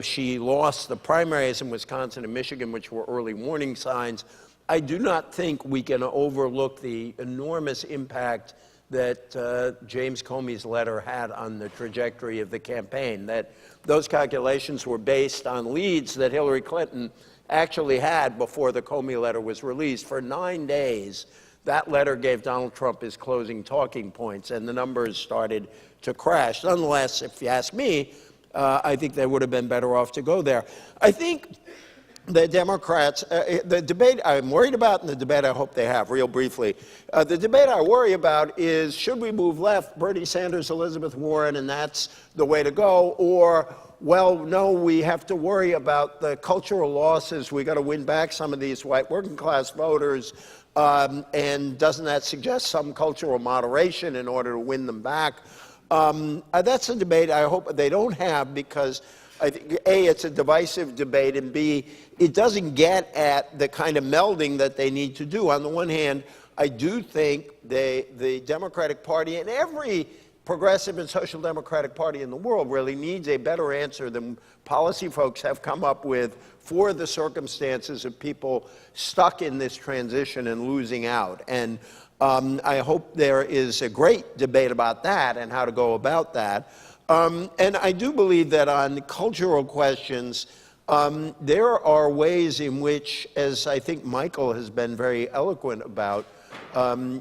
She lost the primaries in Wisconsin and Michigan, which were early warning signs. I do not think we can overlook the enormous impact that James Comey's letter had on the trajectory of the campaign, that those calculations were based on leads that Hillary Clinton actually had before the Comey letter was released. For 9 days, that letter gave Donald Trump his closing talking points, and the numbers started to crash. Nonetheless, if you ask me, I think they would have been better off to go there. I think the Democrats, the debate I'm worried about, and the debate I hope they have, real briefly, the debate I worry about is, should we move left, Bernie Sanders, Elizabeth Warren, and that's the way to go, or, well, no, we have to worry about the cultural losses. We got to win back some of these white working class voters, and doesn't that suggest some cultural moderation in order to win them back? That's a debate I hope they don't have, because I think, A, it's a divisive debate, and B, it doesn't get at the kind of melding that they need to do. On the one hand, I do think the Democratic Party and every progressive and social democratic party in the world really needs a better answer than policy folks have come up with for the circumstances of people stuck in this transition and losing out. And I hope there is a great debate about that and how to go about that. And I do believe that on cultural questions, there are ways in which, as I think Michael has been very eloquent about,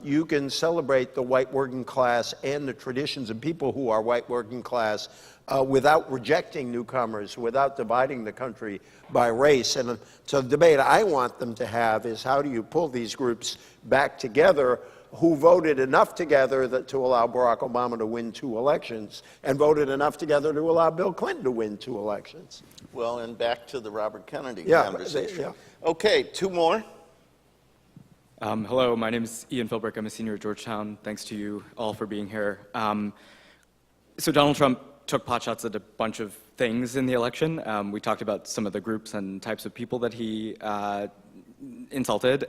you can celebrate the white working class and the traditions of people who are white working class without rejecting newcomers, without dividing the country by race. And so the debate I want them to have is, how do you pull these groups back together who voted enough together to allow Barack Obama to win 2 elections, and voted enough together to allow Bill Clinton to win 2 elections. Well, and back to the Robert Kennedy Yeah, conversation. yeah. Okay, 2 more. Hello, my name is Ian Philbrick. I'm a senior at Georgetown. Thanks to you all for being here. So Donald Trump took potshots at a bunch of things in the election. We talked about some of the groups and types of people that he insulted.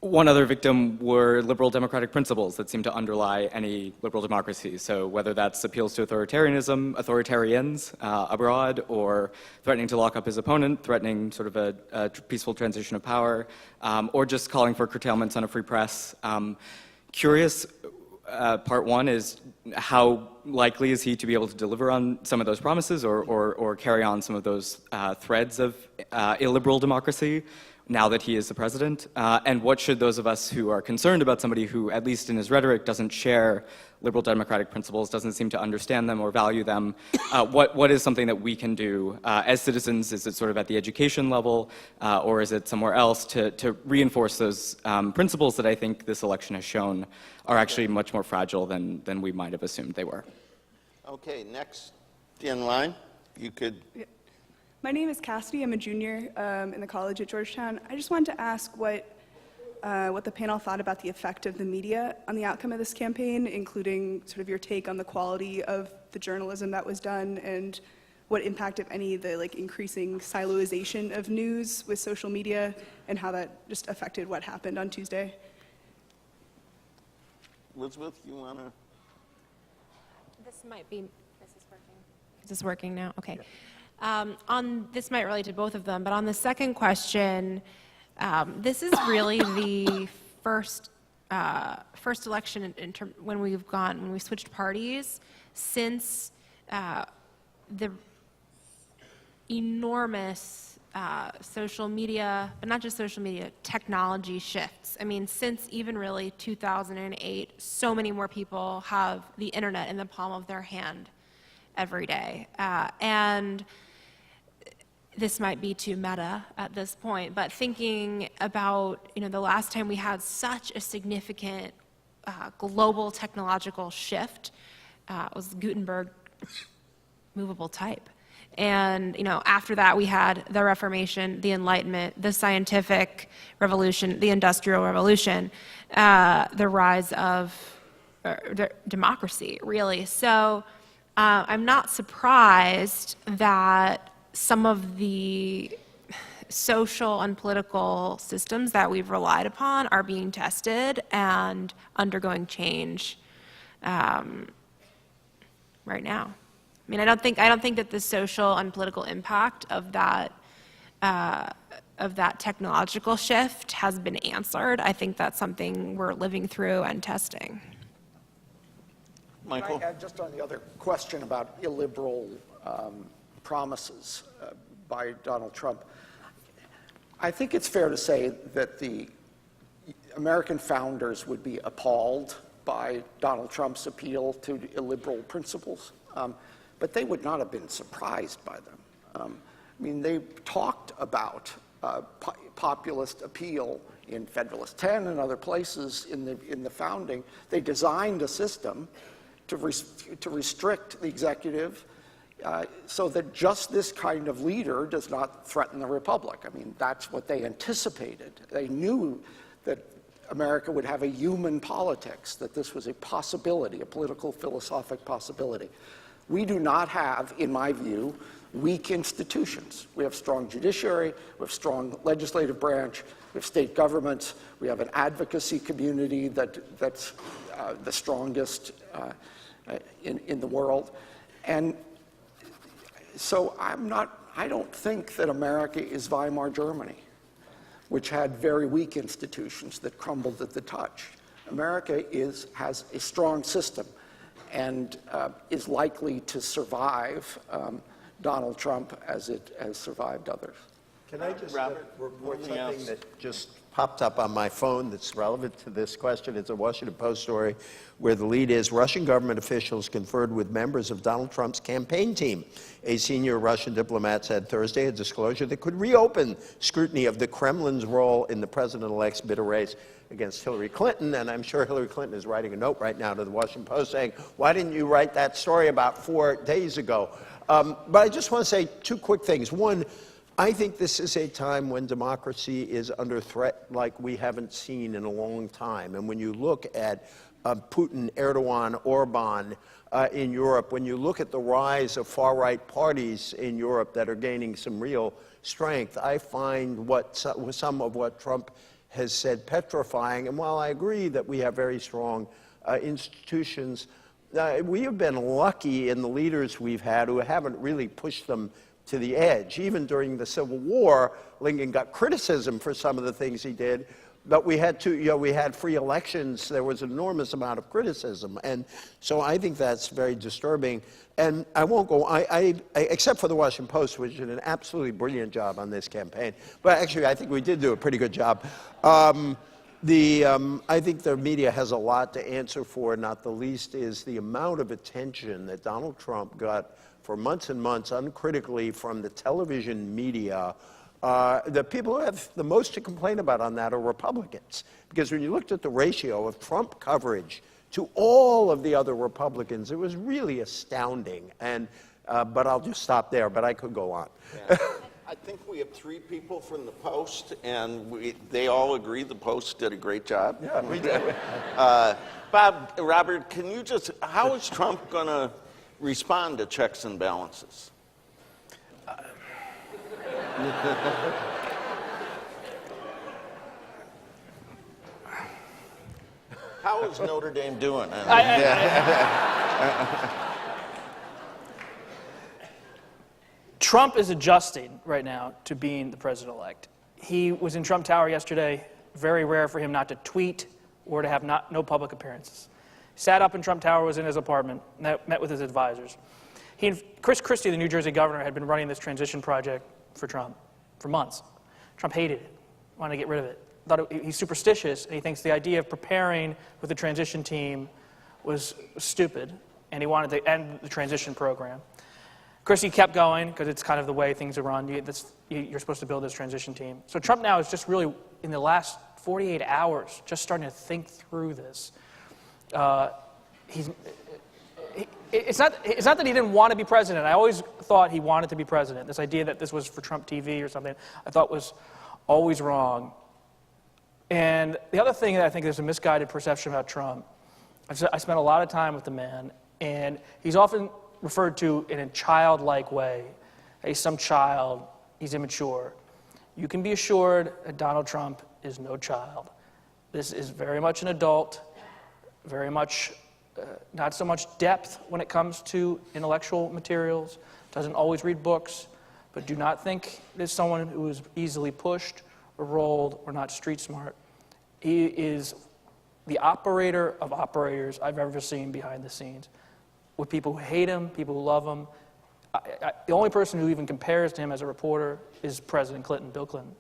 One other victim were liberal democratic principles that seem to underlie any liberal democracy. So whether that's appeals to authoritarians abroad, or threatening to lock up his opponent, threatening sort of a peaceful transition of power, or just calling for curtailments on a free press. Curious, part one is, how likely is he to be able to deliver on some of those promises, or carry on some of those threads of illiberal democracy now that he is the president? And what should those of us who are concerned about somebody who, at least in his rhetoric, doesn't share liberal democratic principles, doesn't seem to understand them or value them, what is something that we can do as citizens? Is it sort of at the education level, or is it somewhere else to reinforce those principles that I think this election has shown are actually much more fragile than we might have assumed they were? Okay, next in line, you could... My name is Cassidy. I'm a junior in the college at Georgetown. I just wanted to ask what the panel thought about the effect of the media on the outcome of this campaign, including sort of your take on the quality of the journalism that was done, and what impact, if any, the increasing siloization of news with social media, and how that just affected what happened on Tuesday. Elizabeth, you want to? This might be, is this working now? Okay. Yeah. This might relate to both of them, but on the second question, this is really the first election when we switched parties since the enormous social media, but not just social media, technology shifts. I mean, since even really 2008, so many more people have the internet in the palm of their hand every day, and this might be too meta at this point, but thinking about, the last time we had such a significant global technological shift was Gutenberg movable type. And, after that we had the Reformation, the Enlightenment, the scientific revolution, the Industrial Revolution, the rise of democracy, really. So I'm not surprised that some of the social and political systems that we've relied upon are being tested and undergoing change right now. I mean, I don't think that the social and political impact of that technological shift has been answered. I think that's something we're living through and testing. Michael? Can I add just on the other question about illiberal promises by Donald Trump? I think it's fair to say that the American founders would be appalled by Donald Trump's appeal to illiberal principles, but they would not have been surprised by them. I mean, they talked about populist appeal in Federalist 10 and other places in the founding. They designed a system to restrict the executive so that just this kind of leader does not threaten the republic. I mean, that's what they anticipated. They knew that America would have a human politics, that this was a possibility, a political, philosophic possibility. We do not have, in my view, weak institutions. We have strong judiciary, we have strong legislative branch, we have state governments, we have an advocacy community that's the strongest in the world. And so I don't think that America is Weimar Germany, which had very weak institutions that crumbled at the touch. America has a strong system and is likely to survive Donald Trump as it has survived others. Can I just report anything something else? that just popped up on my phone that's relevant to this question? It's a Washington Post story where the lead is Russian government officials conferred with members of Donald Trump's campaign team. A senior Russian diplomat said Thursday a disclosure that could reopen scrutiny of the Kremlin's role in the president-elect's bitter race against Hillary Clinton. And I'm sure Hillary Clinton is writing a note right now to the Washington Post saying, why didn't you write that story about 4 days ago? But I just want to say 2 quick things. One, I think this is a time when democracy is under threat like we haven't seen in a long time. And when you look at Putin, Erdogan, Orban in Europe, when you look at the rise of far-right parties in Europe that are gaining some real strength, I find some of what Trump has said petrifying. And while I agree that we have very strong institutions, we have been lucky in the leaders we've had who haven't really pushed them to the edge. Even during the Civil War, Lincoln got criticism for some of the things he did, but we had we had free elections. There was an enormous amount of criticism, and so I think that's very disturbing. And I won't go, except for the Washington Post, which did an absolutely brilliant job on this campaign. But actually, I think we did do a pretty good job. I think the media has a lot to answer for, not the least is the amount of attention that Donald Trump got for months and months uncritically from the television media. The people who have the most to complain about on that are Republicans. Because when you looked at the ratio of Trump coverage to all of the other Republicans, it was really astounding. And, but I'll just stop there, but I could go on. Yeah. I think we have 3 people from the Post, and they all agree the Post did a great job. Yeah, we did. Bob, Robert, can you just, how is Trump going to respond to checks and balances? How is Notre Dame doing? Trump is adjusting right now to being the president-elect. He was in Trump Tower yesterday. Very rare for him not to tweet or to have no public appearances. Sat up in Trump Tower, was in his apartment, met with his advisors. He and Chris Christie, the New Jersey governor, had been running this transition project for Trump for months. Trump hated it, wanted to get rid of it. He's superstitious, and he thinks the idea of preparing with the transition team was stupid, and he wanted to end the transition program. Christie kept going, because it's kind of the way things are run. You're supposed to build this transition team. So Trump now is just really, in the last 48 hours, just starting to think through this. It's not that he didn't want to be president. I always thought he wanted to be president. This idea that this was for Trump TV or something, I thought was always wrong. And the other thing that I think there's a misguided perception about Trump, I spent a lot of time with the man, and he's often referred to in a childlike way. He's some child, he's immature. You can be assured that Donald Trump is no child. This is very much an adult, very much not so much depth when it comes to intellectual materials, doesn't always read books, but do not think there's someone who is easily pushed or rolled or not street smart. He is the operator of operators I've ever seen behind the scenes, with people who hate him, people who love him. The only person who even compares to him as a reporter is President Clinton, Bill Clinton.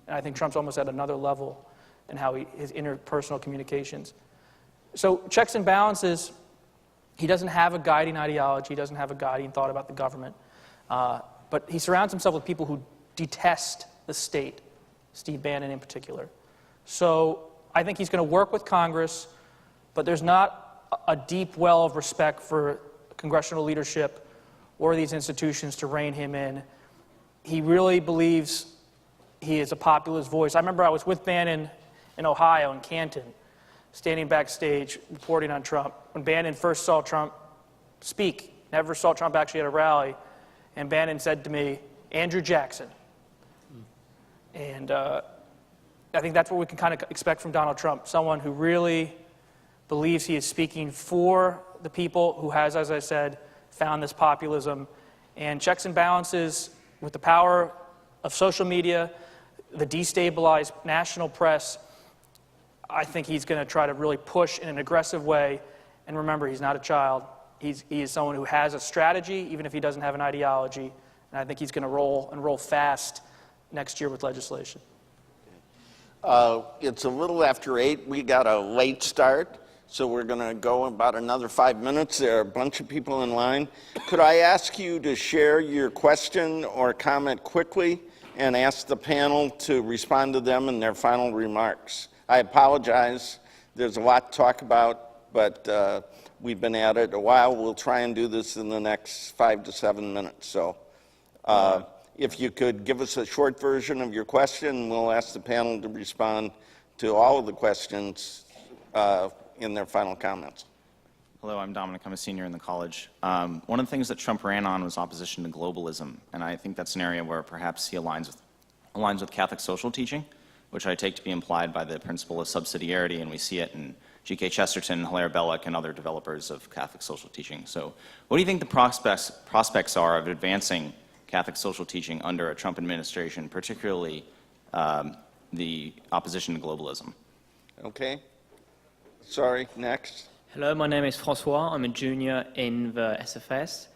And I think Trump's almost at another level in how his interpersonal communications. So checks and balances, he doesn't have a guiding ideology, he doesn't have a guiding thought about the government, but he surrounds himself with people who detest the state, Steve Bannon in particular. So I think he's going to work with Congress, but there's not a deep well of respect for congressional leadership or these institutions to rein him in. He really believes he is a populist voice. I remember I was with Bannon in Ohio, in Canton, standing backstage reporting on Trump. When Bannon first saw Trump speak, never saw Trump actually at a rally, and Bannon said to me, "Andrew Jackson." And I think that's what we can kind of expect from Donald Trump, someone who really believes he is speaking for the people, who has, as I said, found this populism. And checks and balances with the power of social media, the destabilized national press, I think he's going to try to really push in an aggressive way. And remember, he's not a child. He is someone who has a strategy, even if he doesn't have an ideology. And I think he's going to roll fast next year with legislation. It's a little after 8. We got a late start, so we're going to go about another 5 minutes. There are a bunch of people in line. Could I ask you to share your question or comment quickly and ask the panel to respond to them in their final remarks? I apologize. There's a lot to talk about, but we've been at it a while. We'll try and do this in the next 5 to 7 minutes. So if you could give us a short version of your question, we'll ask the panel to respond to all of the questions in their final comments. Hello, I'm Dominic. I'm a senior in the college. One of the things that Trump ran on was opposition to globalism, and I think that's an area where perhaps he aligns with Catholic social teaching, which I take to be implied by the principle of subsidiarity, and we see it in G.K. Chesterton, Hilaire Belloc, and other developers of Catholic social teaching. So what do you think the prospects are of advancing Catholic social teaching under a Trump administration, particularly the opposition to globalism? Okay. Sorry, next. Hello, my name is Francois. I'm a junior in the SFS.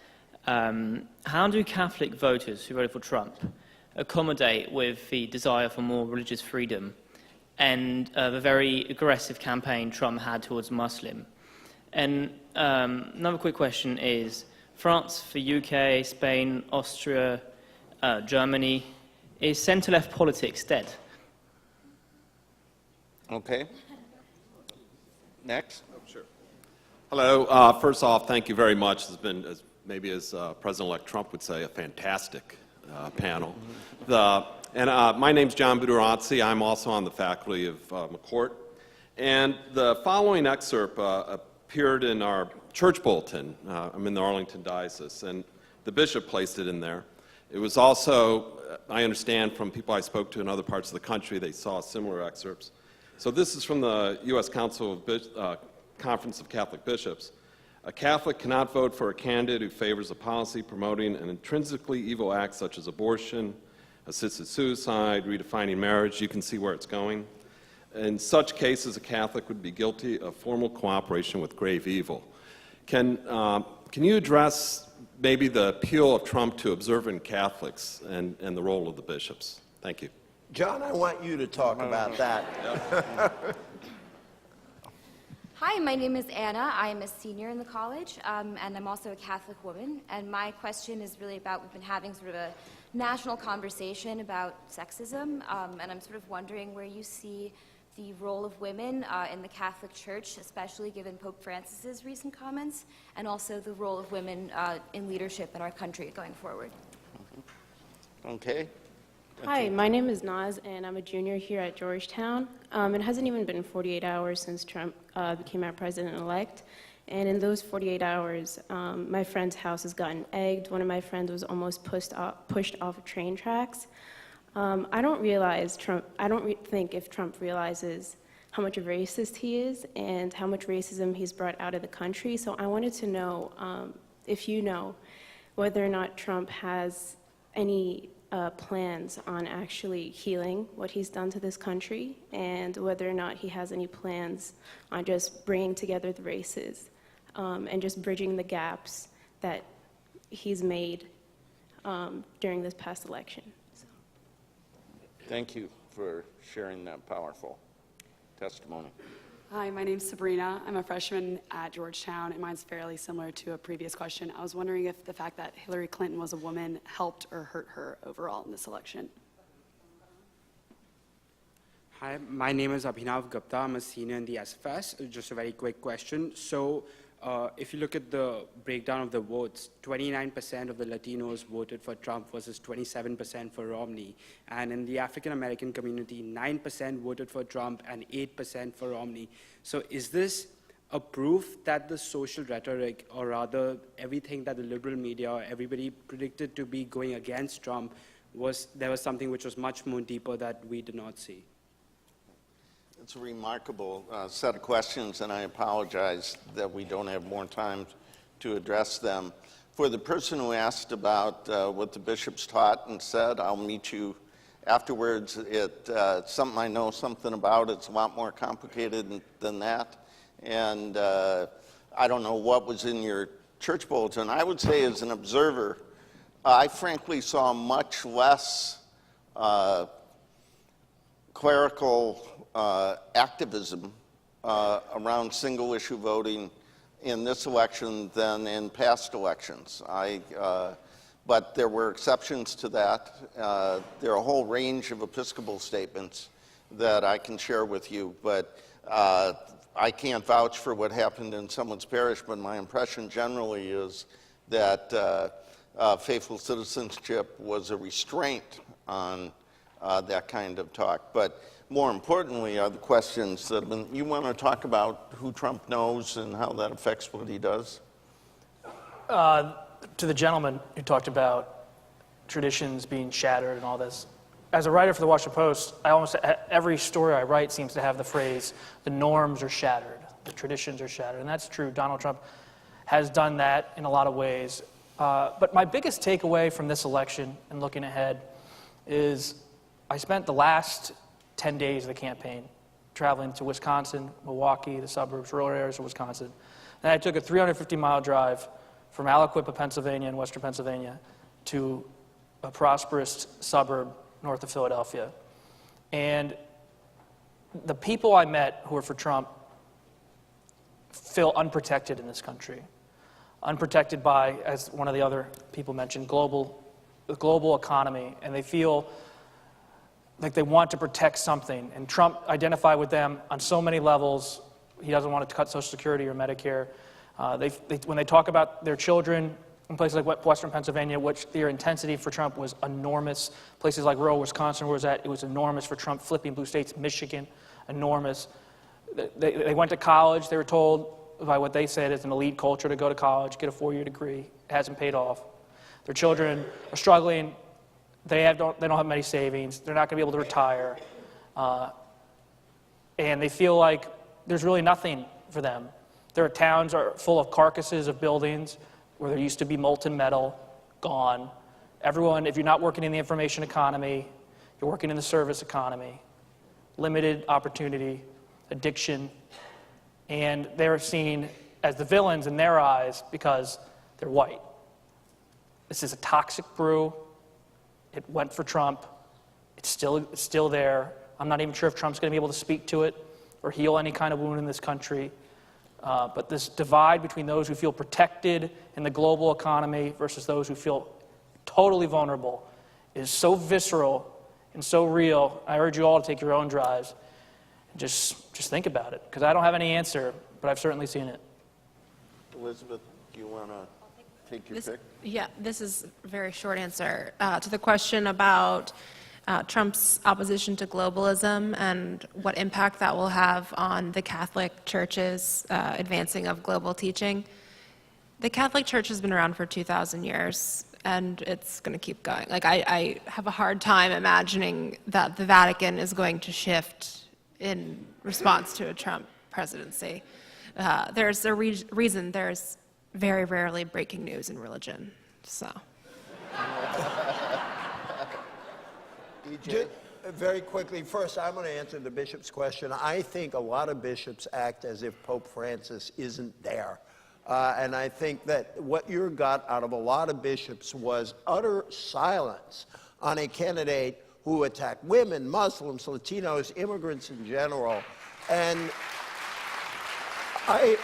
How do Catholic voters who voted for Trump accommodate with the desire for more religious freedom and the very aggressive campaign Trump had towards Muslim? And another quick question is, France, the UK, Spain, Austria, Germany, is centre-left politics dead? Okay. Next. Sure. Hello. First off, thank you very much. It's been, as President-elect Trump would say, a fantastic panel. My name's John Budurazzi. I'm also on the faculty of McCourt. And the following excerpt appeared in our church bulletin. I'm in the Arlington Diocese, and the bishop placed it in there. It was also, I understand from people I spoke to in other parts of the country, they saw similar excerpts. So this is from the U.S. Conference of Catholic Bishops. A Catholic cannot vote for a candidate who favors a policy promoting an intrinsically evil act such as abortion, assisted suicide, redefining marriage. You can see where it's going. In such cases, a Catholic would be guilty of formal cooperation with grave evil. Can you address maybe the appeal of Trump to observant Catholics and the role of the bishops? Thank you. John, I want you to talk about that. Hi, my name is Anna. I am a senior in the college, and I'm also a Catholic woman. And my question is really about, we've been having sort of a national conversation about sexism, and I'm sort of wondering where you see the role of women in the Catholic Church, especially given Pope Francis's recent comments, and also the role of women in leadership in our country going forward. Okay. Hi, my name is Naz, and I'm a junior here at Georgetown. It hasn't even been 48 hours since Trump became our president-elect, and in those 48 hours, my friend's house has gotten egged. One of my friends was almost pushed off of train tracks. I don't think if Trump realizes how much of a racist he is and how much racism he's brought out of the country. So I wanted to know if you know whether or not Trump has any plans on actually healing what he's done to this country, and whether or not he has any plans on just bringing together the races and just bridging the gaps that he's made during this past election. So. Thank you for sharing that powerful testimony. Hi, my name's Sabrina. I'm a freshman at Georgetown, and mine's fairly similar to a previous question. I was wondering if the fact that Hillary Clinton was a woman helped or hurt her overall in this election. Hi, my name is Abhinav Gupta. I'm a senior in the SFS. Just a very quick question. So if you look at the breakdown of the votes, 29% of the Latinos voted for Trump versus 27% for Romney. And in the African American community, 9% voted for Trump and 8% for Romney. So is this a proof that the social rhetoric, or rather everything that the liberal media or everybody predicted to be going against Trump, there was something which was much more deeper that we did not see? It's a remarkable set of questions, and I apologize that we don't have more time to address them. For the person who asked about what the bishops taught and said, I'll meet you afterwards. It's something I know something about. It's a lot more complicated than that. And I don't know what was in your church bulletin. I would say as an observer, I frankly saw much less clerical activism around single-issue voting in this election than in past elections. But there were exceptions to that. There are a whole range of Episcopal statements that I can share with you, but I can't vouch for what happened in someone's parish, but my impression generally is that faithful citizenship was a restraint on that kind of talk. But more importantly are the questions that you want to talk about who Trump knows and how that affects what he does? To the gentleman who talked about traditions being shattered and all this, as a writer for the Washington Post, almost every story I write seems to have the phrase, the norms are shattered, the traditions are shattered, and that's true. Donald Trump has done that in a lot of ways. But my biggest takeaway from this election and looking ahead is I spent the last 10 days of the campaign traveling to Wisconsin, Milwaukee, the suburbs, rural areas of Wisconsin. And I took a 350-mile drive from Aliquippa, Pennsylvania, in western Pennsylvania, to a prosperous suburb north of Philadelphia. And the people I met who were for Trump feel unprotected in this country. Unprotected by, as one of the other people mentioned, the global economy, and they feel like they want to protect something. And Trump identified with them on so many levels. He doesn't want to cut Social Security or Medicare. When they talk about their children in places like western Pennsylvania, which their intensity for Trump was enormous. Places like rural Wisconsin, where it was enormous for Trump. Flipping blue states, Michigan, enormous. They went to college. They were told by what they said is an elite culture to go to college, get a 4-year degree. It hasn't paid off. Their children are struggling. They don't have many savings. They're not going to be able to retire. And they feel like there's really nothing for them. Their towns are full of carcasses of buildings where there used to be molten metal, gone. Everyone, if you're not working in the information economy, you're working in the service economy. Limited opportunity, addiction, and they're seen as the villains in their eyes because they're white. This is a toxic brew. It went for Trump. It's still there. I'm not even sure if Trump's going to be able to speak to it or heal any kind of wound in this country. But this divide between those who feel protected in the global economy versus those who feel totally vulnerable is so visceral and so real. I urge you all to take your own drives and just think about it, because I don't have any answer, but I've certainly seen it. Elizabeth, do you want to take your pick? Yeah, this is a very short answer to the question about Trump's opposition to globalism and what impact that will have on the Catholic Church's advancing of global teaching. The Catholic Church has been around for 2,000 years, and it's going to keep going. Like, I have a hard time imagining that the Vatican is going to shift in response to a Trump presidency. There's a reason there's very rarely breaking news in religion, so. Just very quickly, first, I'm going to answer the bishop's question. I think a lot of bishops act as if Pope Francis isn't there. And I think that what you got out of a lot of bishops was utter silence on a candidate who attacked women, Muslims, Latinos, immigrants in general. And I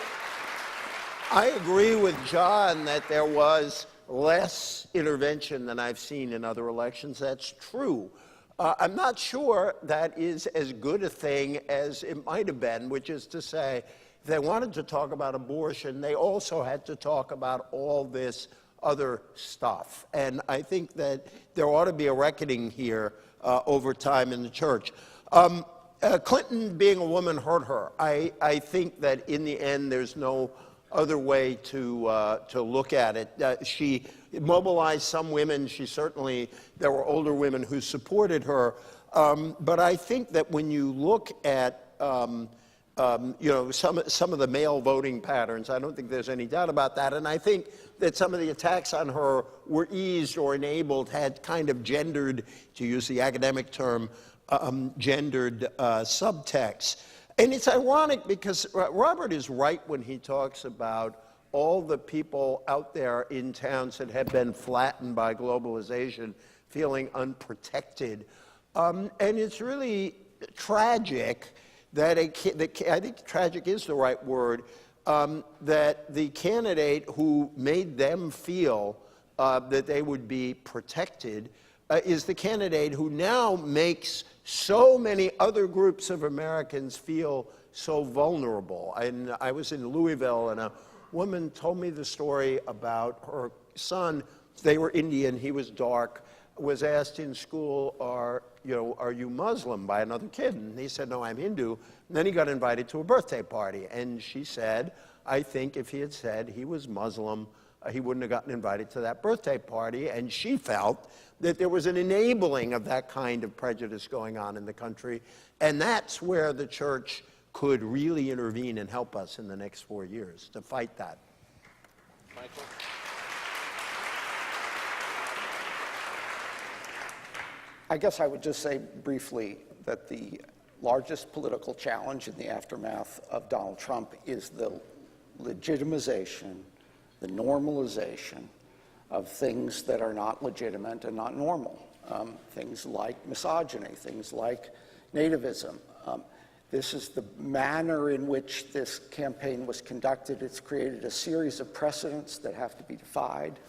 agree with John that there was less intervention than I've seen in other elections. That's true. I'm not sure that is as good a thing as it might have been, which is to say, if they wanted to talk about abortion, they also had to talk about all this other stuff. And I think that there ought to be a reckoning here over time in the church. Clinton being a woman hurt her. I think that in the end, there's no other way to look at it. She mobilized some women. There were older women who supported her. But I think that when you look at some of the male voting patterns, I don't think there's any doubt about that. And I think that some of the attacks on her were eased or enabled, had kind of gendered, to use the academic term, gendered subtext. And it's ironic because Robert is right when he talks about all the people out there in towns that have been flattened by globalization feeling unprotected. And it's really tragic that I think tragic is the right word, that the candidate who made them feel that they would be protected is the candidate who now makes so many other groups of Americans feel so vulnerable. And I was in Louisville, and a woman told me the story about her son. They were Indian, he was dark, was asked in school, are you Muslim, by another kid? And he said, no, I'm Hindu. And then he got invited to a birthday party. And she said, I think if he had said he was Muslim, he wouldn't have gotten invited to that birthday party. And she felt that there was an enabling of that kind of prejudice going on in the country. And that's where the church could really intervene and help us in the next 4 years to fight that. Michael? I guess I would just say briefly that the largest political challenge in the aftermath of Donald Trump is the legitimization, the normalization of things that are not legitimate and not normal. Things like misogyny, things like nativism. This is the manner in which this campaign was conducted. It's created a series of precedents that have to be defied.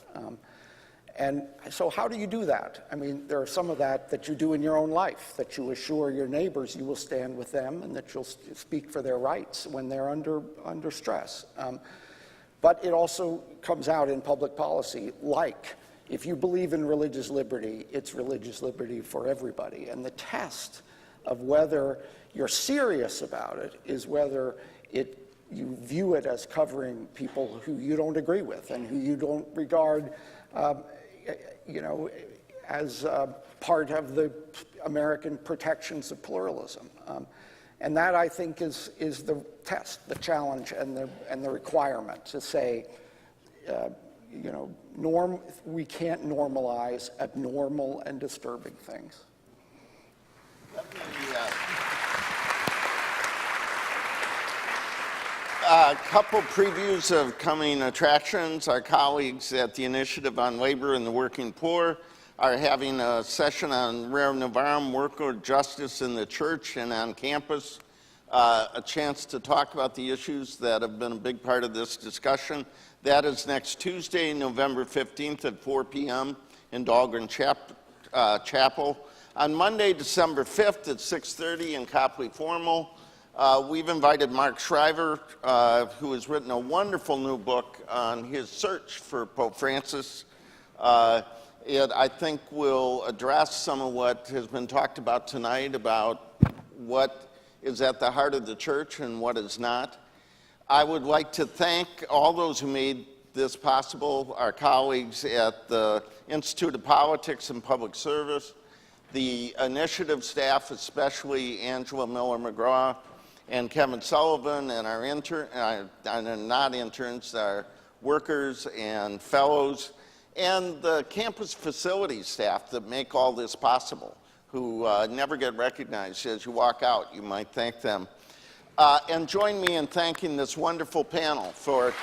And so how do you do that? I mean, there are some of that you do in your own life, that you assure your neighbors you will stand with them and that you'll speak for their rights when they're under stress. But it also comes out in public policy, like if you believe in religious liberty, it's religious liberty for everybody. And the test of whether you're serious about it is whether you view it as covering people who you don't agree with and who you don't regard as part of the American protections of pluralism. And that, I think, is the test, the challenge, and the requirement to say, we can't normalize abnormal and disturbing things. A couple previews of coming attractions. Our colleagues at the Initiative on Labor and the Working Poor are having a session on Rerum Novarum, worker justice in the church and on campus, a chance to talk about the issues that have been a big part of this discussion. That is next Tuesday, November 15th at 4 p.m. in Dahlgren Chapel. On Monday, December 5th at 6:30 in Copley Formal, we've invited Mark Shriver, who has written a wonderful new book on his search for Pope Francis. It, I think, will address some of what has been talked about tonight about what is at the heart of the church and what is not. I would like to thank all those who made this possible, our colleagues at the Institute of Politics and Public Service, the initiative staff, especially Angela Miller-McGraw and Kevin Sullivan, and our not interns, our workers and fellows, and the campus facilities staff that make all this possible, who never get recognized. As you walk out, you might thank them. And join me in thanking this wonderful panel for